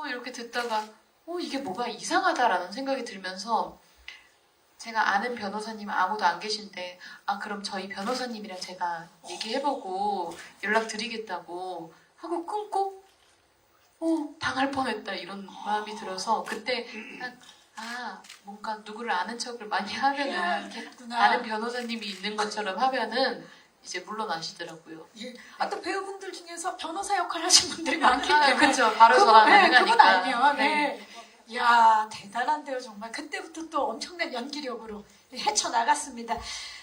이렇게 듣다가 이게 뭐가 이상하다라는 생각이 들면서 제가 아는 변호사님 아무도 안 계신데 그럼 저희 변호사님이랑 제가 얘기해보고 연락드리겠다고 하고 끊고 당할 뻔했다 이런 마음이 들어서 그때 뭔가 누구를 아는 척을 많이 하면은 아는 변호사님이 있는 것처럼 하면은 이제 물러나시더라고요. 예. 또 배우분들 중에서 변호사 역할 하신 분들이 많기 때문에. 그렇죠. 바로 저랑 그분 해가니까. 알면. 네. 이야, 대단한데요, 정말. 그때부터 또 엄청난 연기력으로 헤쳐나갔습니다.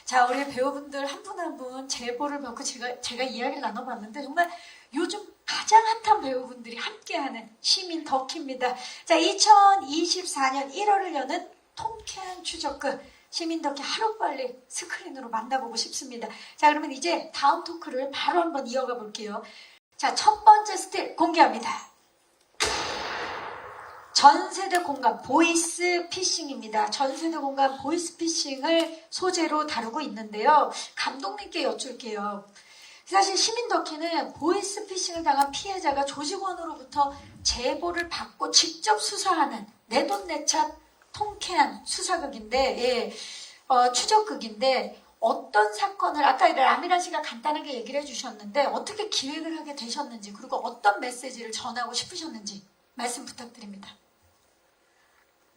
자, 우리 배우분들 한 분 한 분 제보를 받고 제가 이야기를 나눠봤는데 정말 요즘 가장 핫한 배우분들이 함께하는 시민 덕키입니다. 자, 2024년 1월을 여는 통쾌한 추적극 시민 덕키 하루빨리 스크린으로 만나보고 싶습니다. 자, 그러면 이제 다음 토크를 바로 한번 이어가 볼게요. 자, 첫 번째 스틸 공개합니다. 전세대 공감 보이스 피싱입니다. 전세대 공감 보이스 피싱을 소재로 다루고 있는데요. 감독님께 여쭐게요. 사실 시민 덕키는 보이스 피싱을 당한 피해자가 조직원으로부터 제보를 받고 직접 수사하는 내돈내찬 통쾌한 수사극인데, 추적극인데 어떤 사건을 아까 라미란 씨가 간단하게 얘기를 해주셨는데 어떻게 기획을 하게 되셨는지 그리고 어떤 메시지를 전하고 싶으셨는지 말씀 부탁드립니다.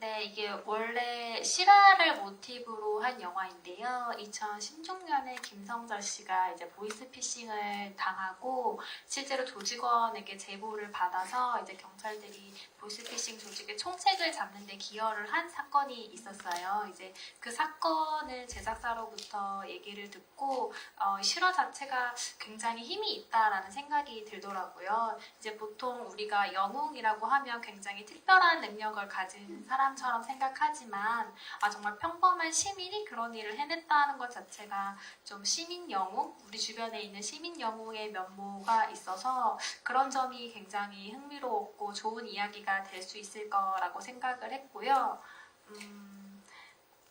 네, 이게 원래 실화를 모티브로 한 영화인데요. 2016년에 김성철 씨가 이제 보이스피싱을 당하고 실제로 조직원에게 제보를 받아서 이제 경찰들이 보이스피싱 조직의 총책을 잡는 데 기여를 한 사건이 있었어요. 이제 그 사건을 제작사로부터 얘기를 듣고 실화 자체가 굉장히 힘이 있다라는 생각이 들더라고요. 이제 보통 우리가 영웅이라고 하면 굉장히 특별한 능력을 가진 사람처럼 생각하지만 정말 평범한 시민이 그런 일을 해냈다는 것 자체가 좀 시민 영웅, 우리 주변에 있는 시민 영웅의 면모가 있어서 그런 점이 굉장히 흥미로웠고 좋은 이야기가 될 수 있을 거라고 생각을 했고요.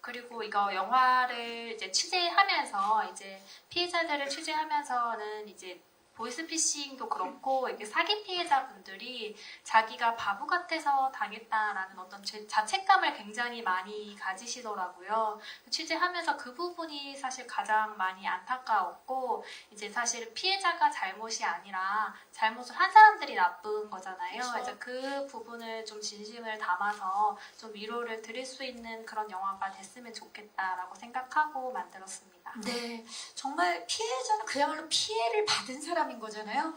그리고 이거 영화를 이제 취재하면서 이제 피해자들을 취재하면서는 이제 보이스피싱도 그렇고 이게 사기 피해자분들이 자기가 바보 같아서 당했다라는 어떤 자책감을 굉장히 많이 가지시더라고요. 취재하면서 그 부분이 사실 가장 많이 안타까웠고 이제 사실 피해자가 잘못이 아니라 잘못을 한 사람들이 나쁜 거잖아요. 그래서 그 부분을 좀 진심을 담아서 좀 위로를 드릴 수 있는 그런 영화가 됐으면 좋겠다라고 생각하고 만들었습니다. 네, 정말 피해자는 그야말로 피해를 받은 사람인 거잖아요.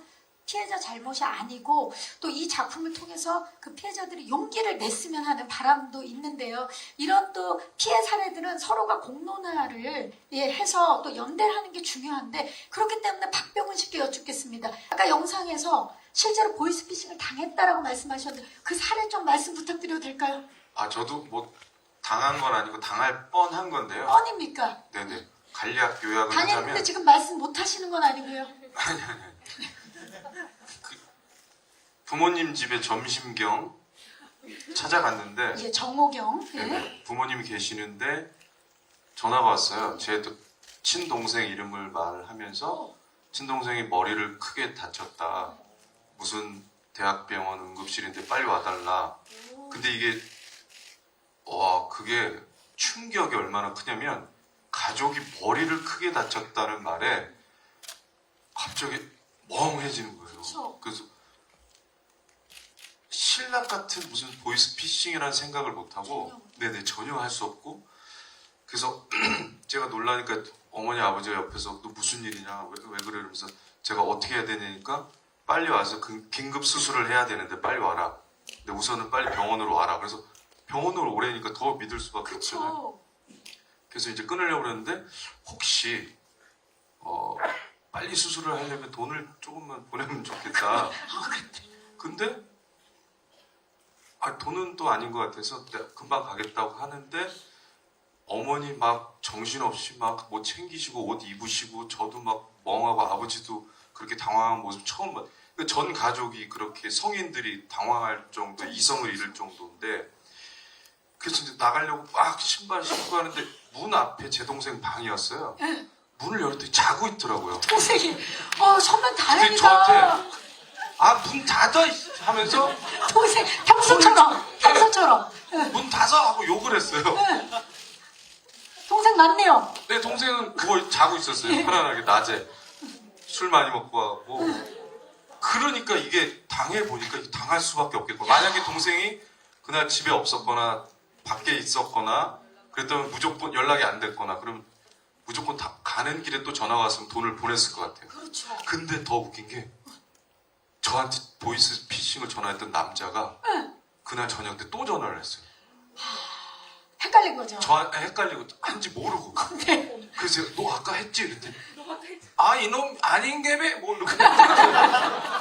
피해자 잘못이 아니고 또 이 작품을 통해서 그 피해자들이 용기를 냈으면 하는 바람도 있는데요. 이런 또 피해 사례들은 서로가 공론화를 해서 또 연대를 하는 게 중요한데 그렇기 때문에 박병훈 씨께 여쭙겠습니다. 아까 영상에서 실제로 보이스피싱을 당했다라고 말씀하셨는데 그 사례 좀 말씀 부탁드려도 될까요? 저도 뭐 당한 건 아니고 당할 뻔한 건데요. 뻔입니까? 네네. 간략 요약을 당했는데 하자면 지금 말씀 못 하시는 건 아니고요. 아니. 부모님 집에 점심경 찾아갔는데 예, 정호경. 예. 네네. 부모님이 계시는데 전화가 왔어요. 제 친동생 이름을 말하면서 친동생이 머리를 크게 다쳤다. 무슨 대학병원 응급실인데 빨리 와달라. 근데 이게 그게 충격이 얼마나 크냐면 가족이 머리를 크게 다쳤다는 말에 갑자기 멍해지는 거예요. 그쵸. 그래서 신락 같은 무슨 보이스피싱이라는 생각을 못하고 전혀 할 수 없고 그래서 제가 놀라니까 어머니 아버지가 옆에서 너 무슨 일이냐 왜 그래 이러면서 제가 어떻게 해야 되냐니까 빨리 와서 긴급 수술을 해야 되는데 빨리 와라. 근데 우선은 빨리 병원으로 와라. 그래서 병원으로 오래니까 더 믿을 수밖에 없잖아요. 그래서 이제 끊으려고 그랬는데 혹시 빨리 수술을 하려면 돈을 조금만 보내면 좋겠다. 근데 돈은 또 아닌 것 같아서 내가 금방 가겠다고 하는데 어머니 막 정신없이 막 뭐 챙기시고 옷 입으시고 저도 막 멍하고 아버지도 그렇게 당황한 모습 처음 봤. 전 가족이 그렇게 성인들이 당황할 정도 이성을 잃을 정도인데 그래서 이제 나가려고 막 신발 신고 하는데 문 앞에 제 동생 방이었어요. 문을 열었더니 자고 있더라고요. 동생이 정말 근데 다행이다. 저한테 문 닫아 하면서 동생 평소처럼 문 닫아 하고 욕을 했어요. 동생 맞네요. 내 동생은 누워 자고 있었어요. 편안하게 낮에 술 많이 먹고 하고 그러니까 이게 당해보니까 당할 수밖에 없겠고 만약에 동생이 그날 집에 없었거나 밖에 있었거나 그랬다면 무조건 연락이 안 됐거나 그러면 무조건 가는 길에 또 전화가 왔으면 돈을 보냈을 것 같아요. 그렇죠. 근데 더 웃긴 게 저한테 보이스 피싱을 전화했던 남자가 그날 저녁 때 또 전화를 했어요. 헷갈린 거죠. 저한테 헷갈리고 한지 모르고 네. 그래서 제가 너 아까 했지? 그랬더니 이놈 아닌 게매 뭐 이렇게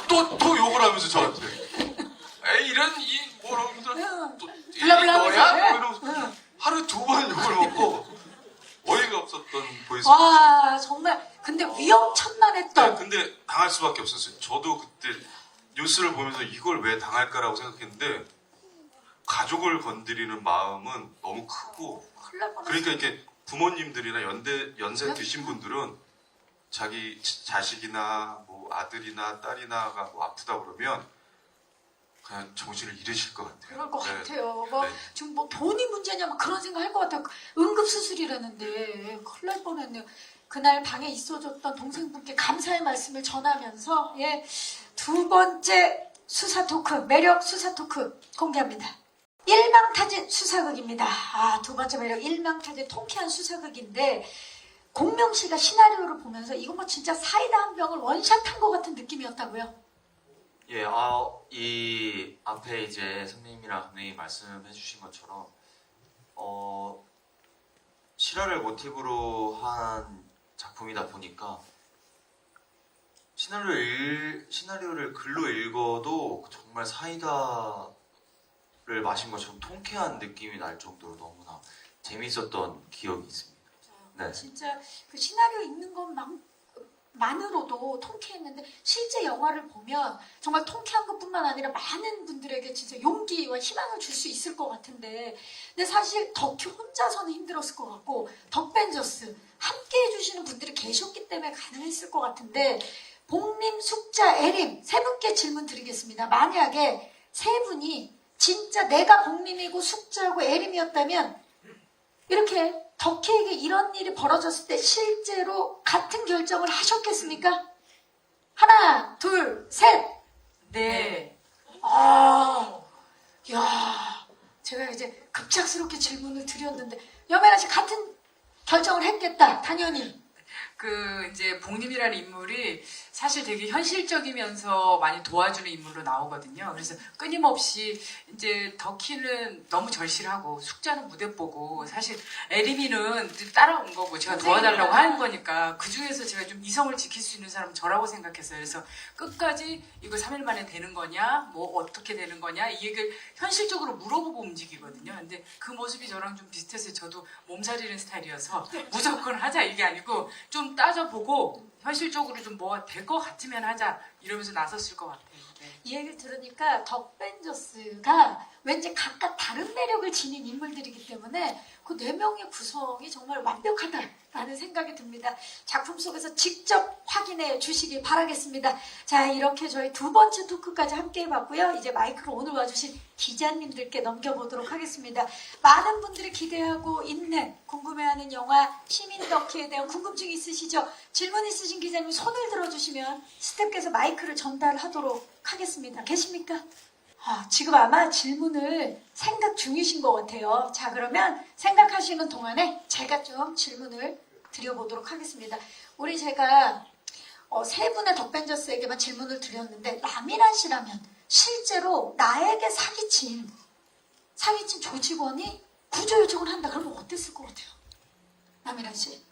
또 욕을 하면서 저한테 에이 이런 또 블라블라하면서, 너야? 뭐 이러면서 하루에 2번 욕을 먹고 어이가 없었던 보이스 와 정말 근데 위험천만했던. 네, 근데 당할 수밖에 없었어요. 저도 그때 뉴스를 보면서 이걸 왜 당할까라고 생각했는데 가족을 건드리는 마음은 너무 크고 큰일 날 뻔했어요. 그러니까 이렇게 부모님들이나 연세 드신 분들은 자기 자식이나 뭐 아들이나 딸이나가 뭐 아프다 그러면 그냥 정신을 잃으실 것 같아요. 그럴 것 네. 같아요. 네. 지금 뭐 돈이 문제냐 뭐 그런 생각 할 것 같아요. 응급수술이라는데 큰일 날 뻔했네요. 그날 방에 있어줬던 동생분께 감사의 말씀을 전하면서 두 번째 수사 토크, 매력 수사 토크 공개합니다. 일망타진 수사극입니다. 두 번째 매력 일망타진 통쾌한 수사극인데 공명 씨가 시나리오를 보면서 이거 뭐 진짜 사이다 한 병을 원샷한 것 같은 느낌이었다고요? 예, 이 앞에 이제 선생님이랑 감독님이 말씀해 주신 것처럼 실화를 모티브로 한 작품이다 보니까 시나리오를 글로 읽어도 정말 사이다를 마신 것처럼 통쾌한 느낌이 날 정도로 너무나 재밌었던 기억이 있습니다. 네. 진짜 그 시나리오 읽는 것만으로도 통쾌했는데 실제 영화를 보면 정말 통쾌한 것뿐만 아니라 많은 분들에게 진짜 용기와 희망을 줄 수 있을 것 같은데 근데 사실 덕큐 혼자서는 힘들었을 것 같고 덕벤져스 함께 해주시는 분들이 계셨기 때문에 가능했을 것 같은데 복림, 숙자, 애림 세 분께 질문 드리겠습니다. 만약에 세 분이 진짜 내가 복림이고 숙자고 애림이었다면 이렇게 덕혜에게 이런 일이 벌어졌을 때 실제로 같은 결정을 하셨겠습니까? 하나, 둘, 셋! 네. 제가 이제 급작스럽게 질문을 드렸는데 여매나 씨 같은 결정을 했겠다, 당연히. 이제 복림이라는 인물이 사실 되게 현실적이면서 많이 도와주는 인물로 나오거든요. 그래서 끊임없이 이제 덕희는 너무 절실하고 숙자는 무대 보고 사실 에리미는 따라온 거고 제가 도와달라고 하는 거니까 그 중에서 제가 좀 이성을 지킬 수 있는 사람은 저라고 생각했어요. 그래서 끝까지 이거 3일 만에 되는 거냐, 뭐 어떻게 되는 거냐 이 얘기를 현실적으로 물어보고 움직이거든요. 근데 그 모습이 저랑 좀 비슷해서 저도 몸살이는 스타일이어서 무조건 하자 이게 아니고 좀 따져보고 현실적으로 좀 뭐가 될 것 같으면 하자 이러면서 나섰을 것 같아요. 네. 이 얘기를 들으니까 덕벤져스가 왠지 각각 다른 매력을 지닌 인물들이기 때문에 그 4명의 구성이 정말 완벽하다라는 생각이 듭니다. 작품 속에서 직접 확인해 주시기 바라겠습니다. 자, 이렇게 저희 2번째 토크까지 함께 해봤고요. 이제 마이크로 오늘 와주신 기자님들께 넘겨보도록 하겠습니다. 많은 분들이 기대하고 있는, 궁금해하는 영화 시민덕희에 대한 궁금증이 있으시죠? 질문 있으신 기자님 손을 들어주시면 스태프께서 마이크를 전달하도록 하겠습니다. 계십니까? 지금 아마 질문을 생각 중이신 것 같아요. 자, 그러면 생각하시는 동안에 제가 좀 질문을 드려보도록 하겠습니다. 우리 제가 3분의 덕벤져스에게만 질문을 드렸는데, 라미란 씨라면 실제로 나에게 사기친 조직원이 구조 요청을 한다 그러면 어땠을 것 같아요? 라미란 씨.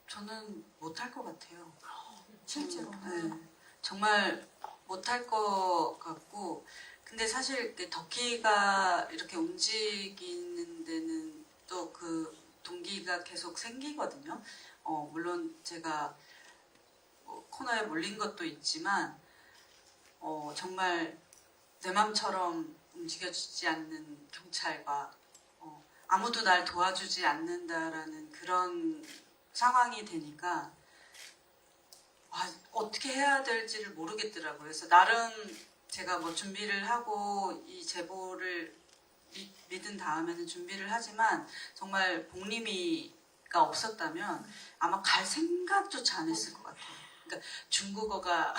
저는 못할 것 같아요. 실제로. 네. 정말 못할 것 같고, 근데 사실 이렇게 덕희가 이렇게 움직이는 데는 또 그 동기가 계속 생기거든요. 물론 제가 코너에 몰린 것도 있지만, 정말 내 맘처럼 움직여주지 않는 경찰과 아무도 날 도와주지 않는다라는 그런 상황이 되니까 어떻게 해야 될지를 모르겠더라고요. 그래서 나름 제가 뭐 준비를 하고 이 제보를 믿은 다음에는 준비를 하지만 정말 복림이가 없었다면 아마 갈 생각조차 안 했을 것 같아요. 그러니까 중국어가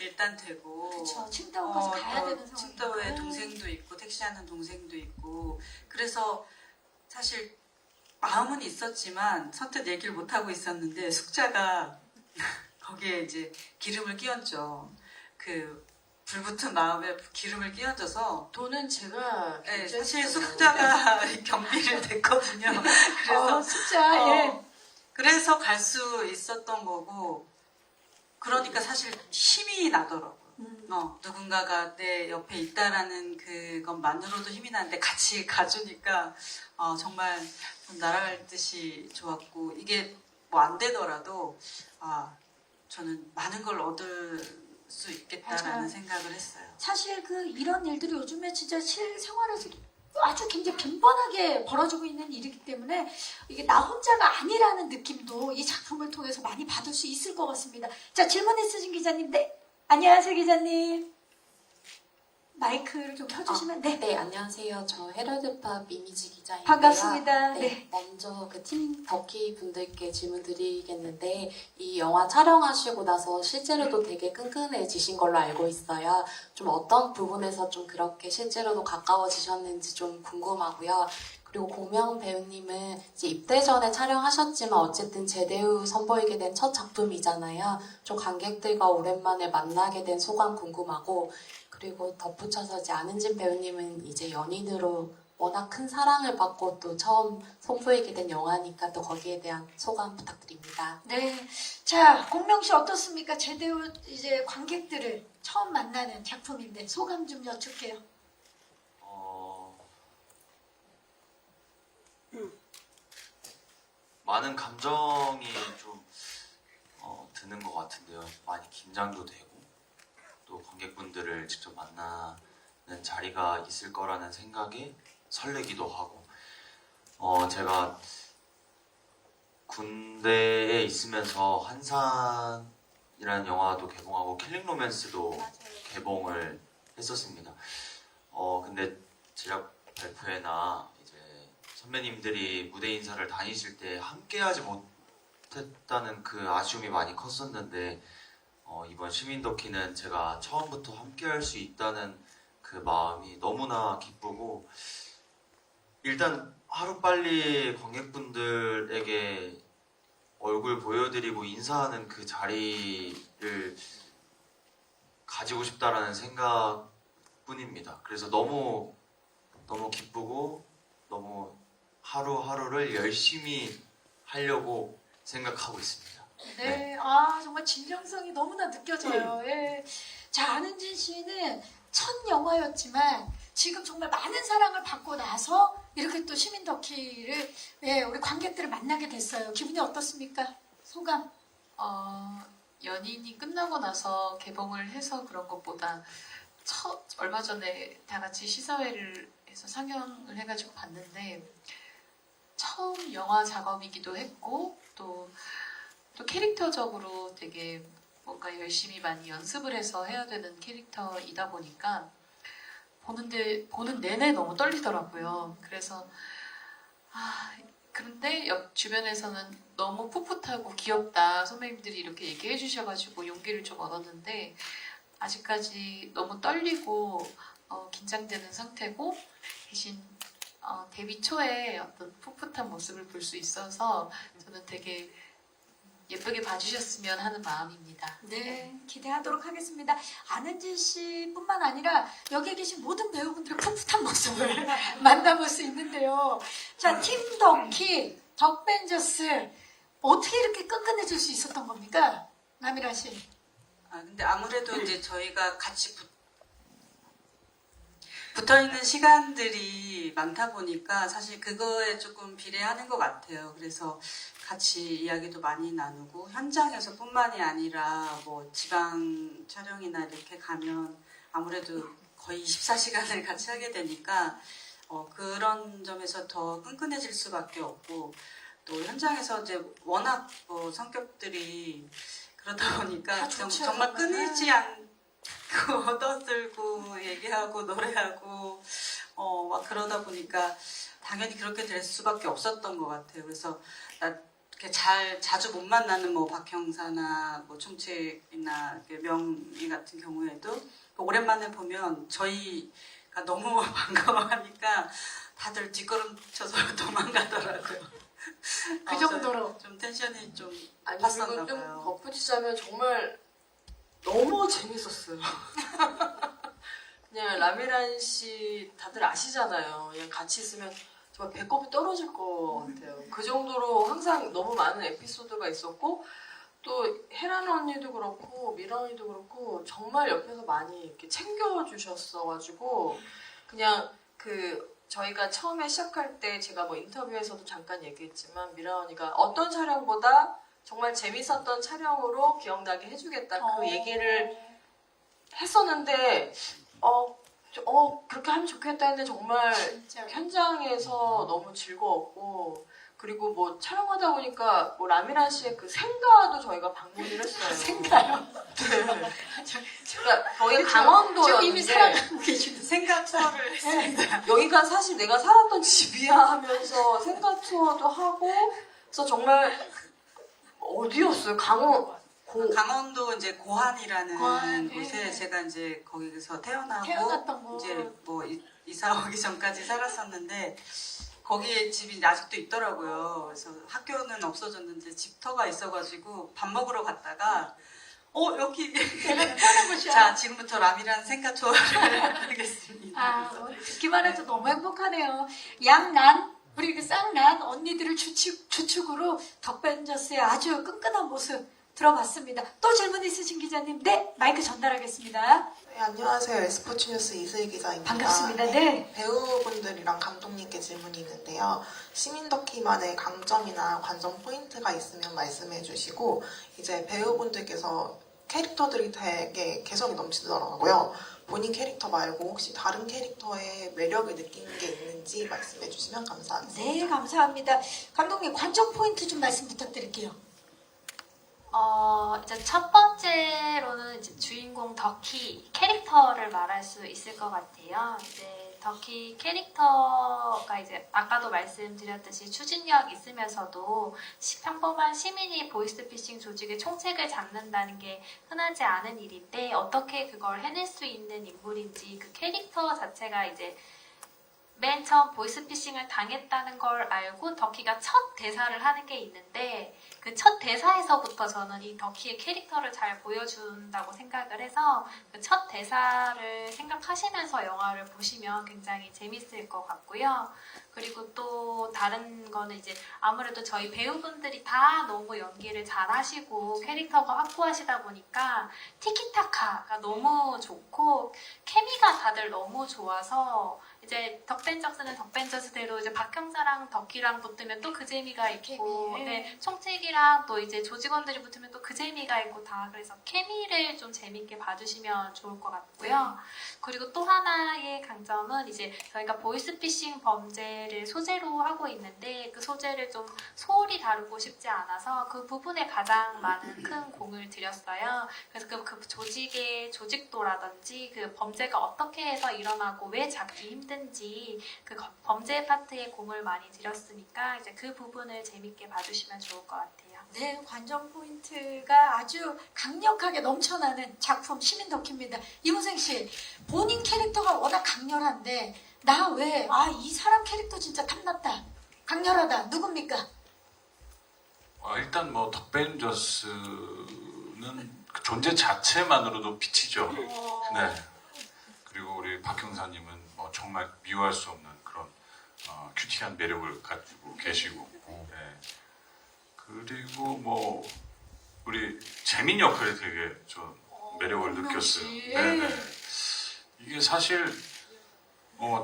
일단 되고, 그렇죠. 칭다오까지 가야 되는 상황. 칭다오에 동생도 있고 택시하는 동생도 있고, 그래서 사실 마음은 있었지만 선뜻 얘기를 못 하고 있었는데 숙자가 거기에 이제 기름을 끼얹죠. 그 불붙은 마음에 기름을 끼얹어서 돈은 제가 네, 결제했어요. 사실 숙자가 경비를 냈거든요. 그래서 숫자, 예. 그래서 갈 수 있었던 거고, 그러니까 사실 힘이 나더라고요. 누군가가 내 옆에 있다라는 그것만으로도 힘이 나는데 같이 가주니까 정말 좀 날아갈 듯이 좋았고, 이게 뭐 안 되더라도 저는 많은 걸 얻을 수 있겠다라는 맞아요. 생각을 했어요. 사실 이런 일들이 요즘에 진짜 실생활에서 아주 굉장히 빈번하게 벌어지고 있는 일이기 때문에 이게 나 혼자가 아니라는 느낌도 이 작품을 통해서 많이 받을 수 있을 것 같습니다. 자, 질문 있으신 기자님. 네. 안녕하세요, 기자님. 마이크를 좀 켜주시면. 네, 안녕하세요. 저 헤럴드팝 이미지 기자인데요. 반갑습니다. 네. 먼저 팀 덕희 분들께 질문 드리겠는데, 이 영화 촬영하시고 나서 실제로도 되게 끈끈해지신 걸로 알고 있어요. 좀 어떤 부분에서 좀 그렇게 실제로도 가까워지셨는지 좀 궁금하고요. 그리고 공명 배우님은 이제 입대 전에 촬영하셨지만 어쨌든 제대 후 선보이게 된 첫 작품이잖아요. 좀 관객들과 오랜만에 만나게 된 소감 궁금하고, 그리고 덧붙여서 이제 안은진 배우님은 이제 연인으로 워낙 큰 사랑을 받고 또 처음 선보이게 된 영화니까 또 거기에 대한 소감 부탁드립니다. 네. 자, 공명 씨 어떻습니까? 제대 후 이제 관객들을 처음 만나는 작품인데 소감 좀 여쭐게요. 많은 감정이 좀 드는 것 같은데요. 많이 긴장도 되고, 또 관객분들을 직접 만나는 자리가 있을 거라는 생각에 설레기도 하고, 제가 군대에 있으면서 한산이라는 영화도 개봉하고 킬링 로맨스도 개봉을 했었습니다. 근데 제작 발표회나 이제 선배님들이 무대 인사를 다니실 때 함께하지 못했다는 그 아쉬움이 많이 컸었는데, 이번 시민덕희는 제가 처음부터 함께할 수 있다는 그 마음이 너무나 기쁘고, 일단 하루빨리 관객분들에게 얼굴 보여드리고 인사하는 그 자리를 가지고 싶다라는 생각뿐입니다. 그래서 너무 기쁘고 너무 하루하루를 열심히 하려고 생각하고 있습니다. 네. 정말 진정성이 너무나 느껴져요. 예. 자, 안은진 씨는 첫 영화였지만 지금 정말 많은 사랑을 받고 나서 이렇게 또 시민덕희를 우리 관객들을 만나게 됐어요. 기분이 어떻습니까? 소감? 연인이 끝나고 나서 개봉을 해서 그런 것보다 얼마 전에 다 같이 시사회를 해서 상영을 해가지고 봤는데 처음 영화 작업이기도 했고 또 캐릭터적으로 되게 뭔가 열심히 많이 연습을 해서 해야 되는 캐릭터이다 보니까 보는 내내 너무 떨리더라고요. 그래서 그런데 옆 주변에서는 너무 풋풋하고 귀엽다 선배님들이 이렇게 얘기해 주셔가지고 용기를 좀 얻었는데 아직까지 너무 떨리고 긴장되는 상태고 대신 데뷔 초에 어떤 풋풋한 모습을 볼 수 있어서 저는 되게 예쁘게 봐주셨으면 하는 마음입니다. 네, 기대하도록 하겠습니다. 안은지 씨뿐만 아니라 여기 계신 모든 배우분들의 풋풋한 모습을 만나볼 수 있는데요. 자, 팀 덕키, 덕벤져스 어떻게 이렇게 끈끈해질 수 있었던 겁니까? 남이라 씨. 근데 아무래도 이제 저희가 같이 붙어 있는 시간들이 많다 보니까 사실 그거에 조금 비례하는 것 같아요. 그래서 같이 이야기도 많이 나누고 현장에서뿐만이 아니라 뭐 지방 촬영이나 이렇게 가면 아무래도 거의 24시간을 같이 하게 되니까 그런 점에서 더 끈끈해질 수밖에 없고 또 현장에서 이제 워낙 성격들이 그러다 보니까 정말 끊이지 않고 떠들고 얘기하고 노래하고 막 그러다 보니까 당연히 그렇게 될 수밖에 없었던 것 같아요. 그래서 이렇게 자주 못 만나는 뭐 박형사나 뭐 총책이나 명희 같은 경우에도 오랜만에 보면 저희가 너무 반가워하니까 다들 뒷걸음쳐서 도망가더라고요. 그 정도로 좀 텐션이 좀 아니 높았었나 그리고 좀 봐요. 덧붙이자면 정말 너무 재밌었어요. 그냥 라미란 씨 다들 아시잖아요. 그냥 같이 있으면 정말 배꼽이 떨어질 것 같아요. 그 정도로 항상 너무 많은 에피소드가 있었고 또 혜란 언니도 그렇고 미라 언니도 그렇고 정말 옆에서 많이 이렇게 챙겨주셨어가지고 그냥 저희가 처음에 시작할 때 제가 뭐 인터뷰에서도 잠깐 얘기했지만 미라 언니가 어떤 촬영보다 정말 재밌었던 촬영으로 기억나게 해주겠다 그 얘기를 했었는데 그렇게 하면 좋겠다 했는데 정말 진짜 현장에서 너무 즐거웠고 그리고 뭐 촬영하다 보니까 뭐 라미란 씨의 그 생가도 저희가 방문을 했어요. 생가요? 네. 그러니까 거기 지금 강원도였는데 이미 살아가고 계시는 생각 투어를 했습니다. 여기가 사실 내가 살았던 집이야 하면서 생가 투어도 하고 그래서 정말 어디였어요? 강원도 이제 고한이라는 고한, 곳에 예. 제가 이제 거기서 태어났던 곳. 이제 뭐 이사 오기 전까지 살았었는데 거기에 집이 아직도 있더라고요. 그래서 학교는 없어졌는데 집터가 있어가지고 밥 먹으러 갔다가 여기 편한 곳이야. 자 지금부터 라미란 생가 투어를 하겠습니다. 듣기만 해도 너무 행복하네요. 양난 우리 그 쌍난 언니들을 주축으로 덕벤져스의 아주 끈끈한 모습 들어봤습니다. 또 질문 있으신 기자님, 네 마이크 전달하겠습니다. 네, 안녕하세요. S포츠 뉴스 이수희 기자입니다. 반갑습니다. 네. 배우분들이랑 감독님께 질문이 있는데요. 시민덕키만의 강점이나 관전 포인트가 있으면 말씀해 주시고 이제 배우분들께서 캐릭터들이 되게 개성이 넘치더라고요. 본인 캐릭터 말고 혹시 다른 캐릭터의 매력을 느끼는 게 있는지 말씀해 주시면 감사하겠습니다. 네, 감사합니다. 감독님 관전 포인트 좀 말씀 부탁드릴게요. 이제 첫 번째로는 이제 주인공 덕희 캐릭터를 말할 수 있을 것 같아요. 이제 덕희 캐릭터가 이제 아까도 말씀드렸듯이 추진력 있으면서도 평범한 시민이 보이스피싱 조직의 총책을 잡는다는 게 흔하지 않은 일인데 어떻게 그걸 해낼 수 있는 인물인지 그 캐릭터 자체가 이제 맨 처음 보이스피싱을 당했다는 걸 알고 덕희가 첫 대사를 하는 게 있는데 그 첫 대사에서부터 저는 이 덕희의 캐릭터를 잘 보여준다고 생각을 해서 그 첫 대사를 생각하시면서 영화를 보시면 굉장히 재밌을 것 같고요. 그리고 또 다른 거는 이제 아무래도 저희 배우분들이 다 너무 연기를 잘하시고 캐릭터가 확고하시다 보니까 티키타카가 너무 좋고 케미가 다들 너무 좋아서 이제 덕벤져스는 덕벤져스대로 이제 박형사랑 덕희랑 붙으면 또 그 재미가 있고, 케미. 네, 총책이랑 또 이제 조직원들이 붙으면 또 그 재미가 있고 다 그래서 케미를 좀 재밌게 봐주시면 좋을 것 같고요. 그리고 또 하나의 강점은 이제 저희가 보이스피싱 범죄를 소재로 하고 있는데 그 소재를 좀 소홀히 다루고 싶지 않아서 그 부분에 가장 많은 큰 공을 들였어요. 그래서 그 조직의 조직도라든지 그 범죄가 어떻게 해서 일어나고 왜 잡기 힘든지 그 범죄 파트에 공을 많이 들였으니까 이제 그 부분을 재밌게 봐주시면 좋을 것 같아요. 네, 관전 포인트가 아주 강력하게 넘쳐나는 작품 시민 덕후입니다. 이문생 씨, 본인 캐릭터가 워낙 강렬한데 나 왜 이 사람 캐릭터 진짜 탐났다, 강렬하다, 누굽니까? 일단 뭐 덕벤져스는 그 존재 자체만으로도 빛이죠. 네. 그리고 우리 박형사님은 뭐 정말 미워할 수 없는 그런 큐티한 매력을 가지고 계시고, 네. 그리고 뭐 우리 재민 역할에 되게 좀 매력을 느꼈어요. 네네. 이게 사실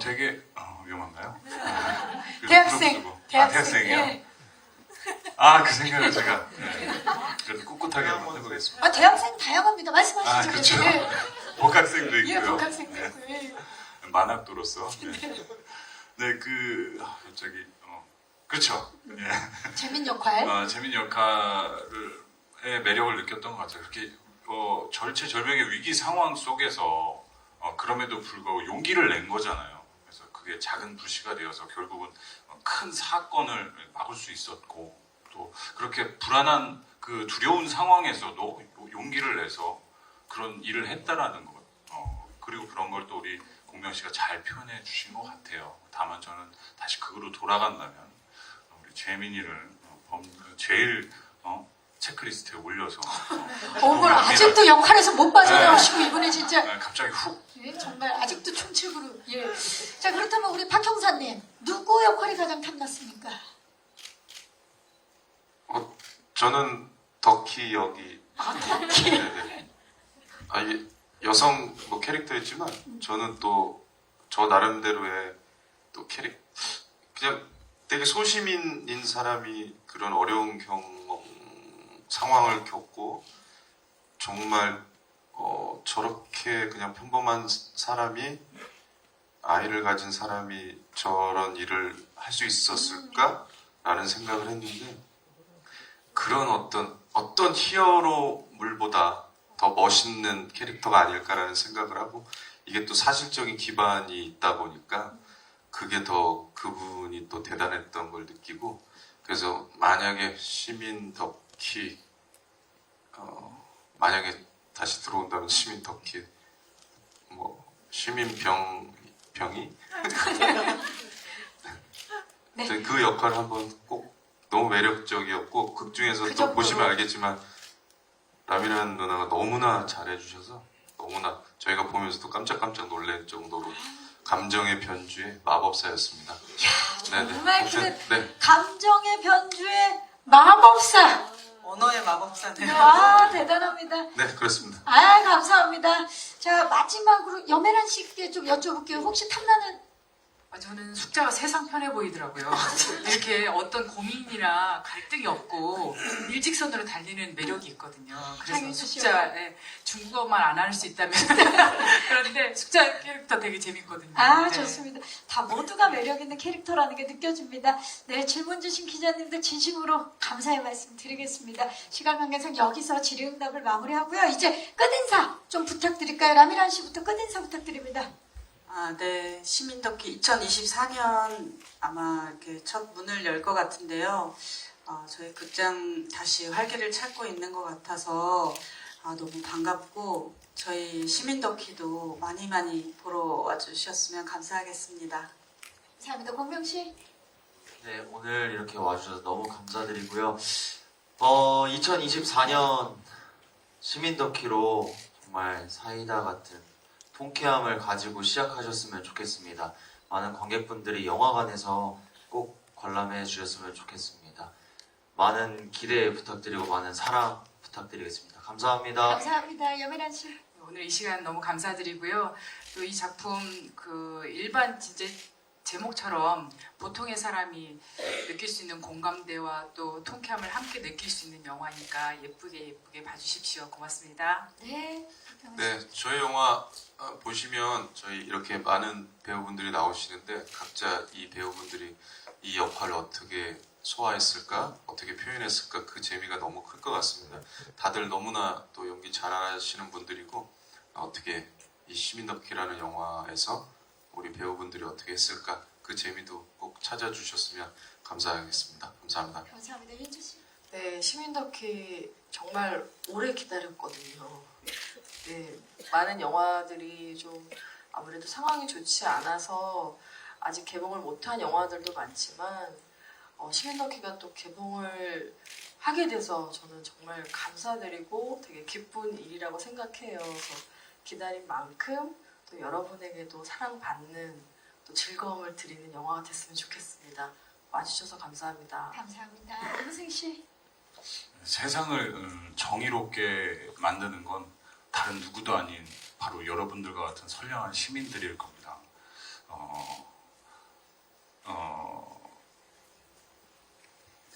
되게 위험한가요? 네. 대학생, 대학생이요? 예. 그 생각을 제가 그래도 꿋꿋하게 한번 해보겠습니다. 대학생 다양합니다. 말씀하시죠. 그렇죠. 예. 복학생도 있고요. 예, 복학생도 있고. 예. 만학도로서. 네, 갑자기 그렇죠. 예. 재민 역할. 재민 역할의 매력을 느꼈던 것 같아요. 그렇게 절체절명의 위기 상황 속에서 그럼에도 불구하고 용기를 낸 거잖아요. 그래서 그게 작은 불씨가 되어서 결국은 큰 사건을 막을 수 있었고, 또 그렇게 불안한 그 두려운 상황에서도 용기를 내서 그런 일을 했다라는 것. 그리고 그런 걸 또 우리 공명 씨가 잘 표현해 주신 것 같아요. 다만 저는 다시 극으로 돌아간다면 우리 재민이를 제일 체크리스트에 올려서 오늘 아직도 역할에서 못 빠져나오시고 이번에 진짜 갑자기 훅. 예, 정말 아직도 충치구로. 예. 자, 그렇다면 우리 박 형사님 누구 역할이 가장 탐났습니까? 저는 덕희 역이 덕희. 네네. 이게 여성 캐릭터였지만 저는 또 저 나름대로의 또 그냥 되게 소시민인 사람이 그런 어려운 상황을 겪고 정말 저렇게 그냥 평범한 사람이, 아이를 가진 사람이 저런 일을 할 수 있었을까라는 생각을 했는데, 그런 어떤 히어로물보다 더 멋있는 캐릭터가 아닐까라는 생각을 하고, 이게 또 사실적인 기반이 있다 보니까 그게 더 그분이 또 대단했던 걸 느끼고, 그래서 만약에 시민 덕희 만약에 다시 들어온다면 시민 덕희, 시민 병이 네. 그 역할을 한번 꼭, 너무 매력적이었고, 극 중에서 또 보시면 알겠지만 라미란 누나가 너무나 잘해주셔서 너무나 저희가 보면서도 깜짝깜짝 놀랄 정도로 감정의 변주의 마법사였습니다. 정말 하여튼, 네. 감정의 변주의 마법사. 언어의 마법사네요. 대단합니다. 네, 그렇습니다. 감사합니다. 자, 마지막으로 염혜란 씨께 좀 여쭤볼게요. 혹시 탐나는? 저는 숙자가 세상 편해 보이더라고요. 이렇게 어떤 고민이나 갈등이 없고 일직선으로 달리는 매력이 있거든요. 그래서 숙자, 중국어만 안 할 수 있다면 그런데 숙자 캐릭터 되게 재밌거든요. 네. 좋습니다. 다 모두가 매력 있는 캐릭터라는 게 느껴집니다. 네, 질문 주신 기자님들 진심으로 감사의 말씀 드리겠습니다. 시간 관계상 여기서 질의응답을 마무리하고요. 이제 끝인사 좀 부탁드릴까요? 라미란 씨부터 끝인사 부탁드립니다. 네. 시민덕희 2024년 아마 이렇게 첫 문을 열 것 같은데요. 저희 극장 다시 활기를 찾고 있는 것 같아서 너무 반갑고, 저희 시민덕희도 많이 많이 보러 와주셨으면 감사하겠습니다. 감사합니다. 공명 씨. 네, 오늘 이렇게 와주셔서 너무 감사드리고요. 2024년 시민덕희로 정말 사이다 같은 통쾌함을 가지고 시작하셨으면 좋겠습니다. 많은 관객분들이 영화관에서 꼭 관람해 주셨으면 좋겠습니다. 많은 기대 부탁드리고 많은 사랑 부탁드리겠습니다. 감사합니다. 감사합니다. 염혜란 씨. 오늘 이 시간 너무 감사드리고요. 또 이 작품 일반 진짜 제목처럼 보통의 사람이 느낄 수 있는 공감대와 또 통쾌함을 함께 느낄 수 있는 영화니까 예쁘게 봐주십시오. 고맙습니다. 네. 네, 저희 영화 보시면 저희 이렇게 많은 배우분들이 나오시는데 각자 이 배우분들이 이 역할을 어떻게 소화했을까, 어떻게 표현했을까 그 재미가 너무 클 것 같습니다. 다들 너무나 또 연기 잘하시는 분들이고 어떻게 이 시민덕기라는 영화에서 우리 배우분들이 어떻게 했을까 그 재미도 꼭 찾아주셨으면 감사하겠습니다. 감사합니다. 감사합니다. 윤주 씨. 네, 시민덕기 정말 오래 기다렸거든요. 네, 많은 영화들이 좀 아무래도 상황이 좋지 않아서 아직 개봉을 못한 영화들도 많지만 시민덕기가 또 개봉을 하게 돼서 저는 정말 감사드리고 되게 기쁜 일이라고 생각해요. 그래서 기다린 만큼 또 여러분에게도 사랑받는 또 즐거움을 드리는 영화가 됐으면 좋겠습니다. 와주셔서 감사합니다. 감사합니다. 윤승 씨. 세상을 정의롭게 만드는 건 다른 누구도 아닌 바로 여러분들과 같은 선량한 시민들일 겁니다.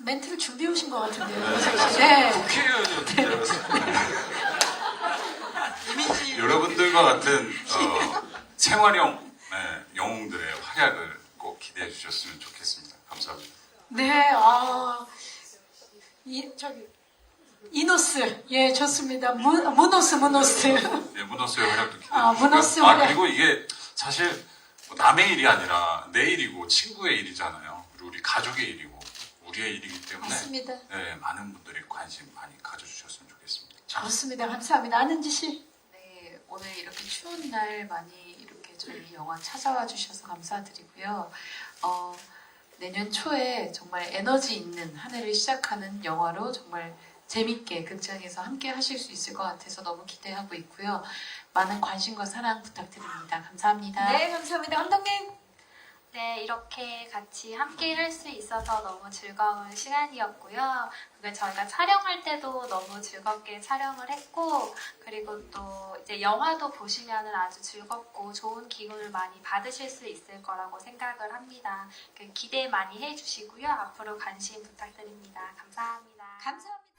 멘트를 준비해 오신 것 같은데요. 윤승 씨. 네. 국회의원이었는 줄 알았어요. 여러분들과 같은 생활형 영웅들의 활약을 꼭 기대해 주셨으면 좋겠습니다. 감사합니다. 네, 이노스. 예, 좋습니다. 무노스. 네, 문호수의 활약도 기대해 주시고요. 문호수 활약. 그리고 이게 사실 뭐 남의 일이 아니라 내 일이고 친구의 일이잖아요. 그리고 우리 가족의 일이고 우리의 일이기 때문에 맞습니다. 네, 많은 분들이 관심 많이 가져주셨으면 좋겠습니다. 좋습니다. 감사합니다. 안은지 씨. 네, 오늘 이렇게 추운 날 많이 이렇게 저희 영화 찾아와 주셔서 감사드리고요. 내년 초에 정말 에너지 있는 한 해를 시작하는 영화로 정말 재밌게 극장에서 함께 하실 수 있을 것 같아서 너무 기대하고 있고요. 많은 관심과 사랑 부탁드립니다. 감사합니다. 네, 감사합니다. 감독님. 네, 이렇게 같이 함께 할 수 있어서 너무 즐거운 시간이었고요. 그리고 저희가 촬영할 때도 너무 즐겁게 촬영을 했고, 그리고 또 이제 영화도 보시면은 아주 즐겁고 좋은 기운을 많이 받으실 수 있을 거라고 생각을 합니다. 기대 많이 해주시고요. 앞으로 관심 부탁드립니다. 감사합니다. 감사합니다.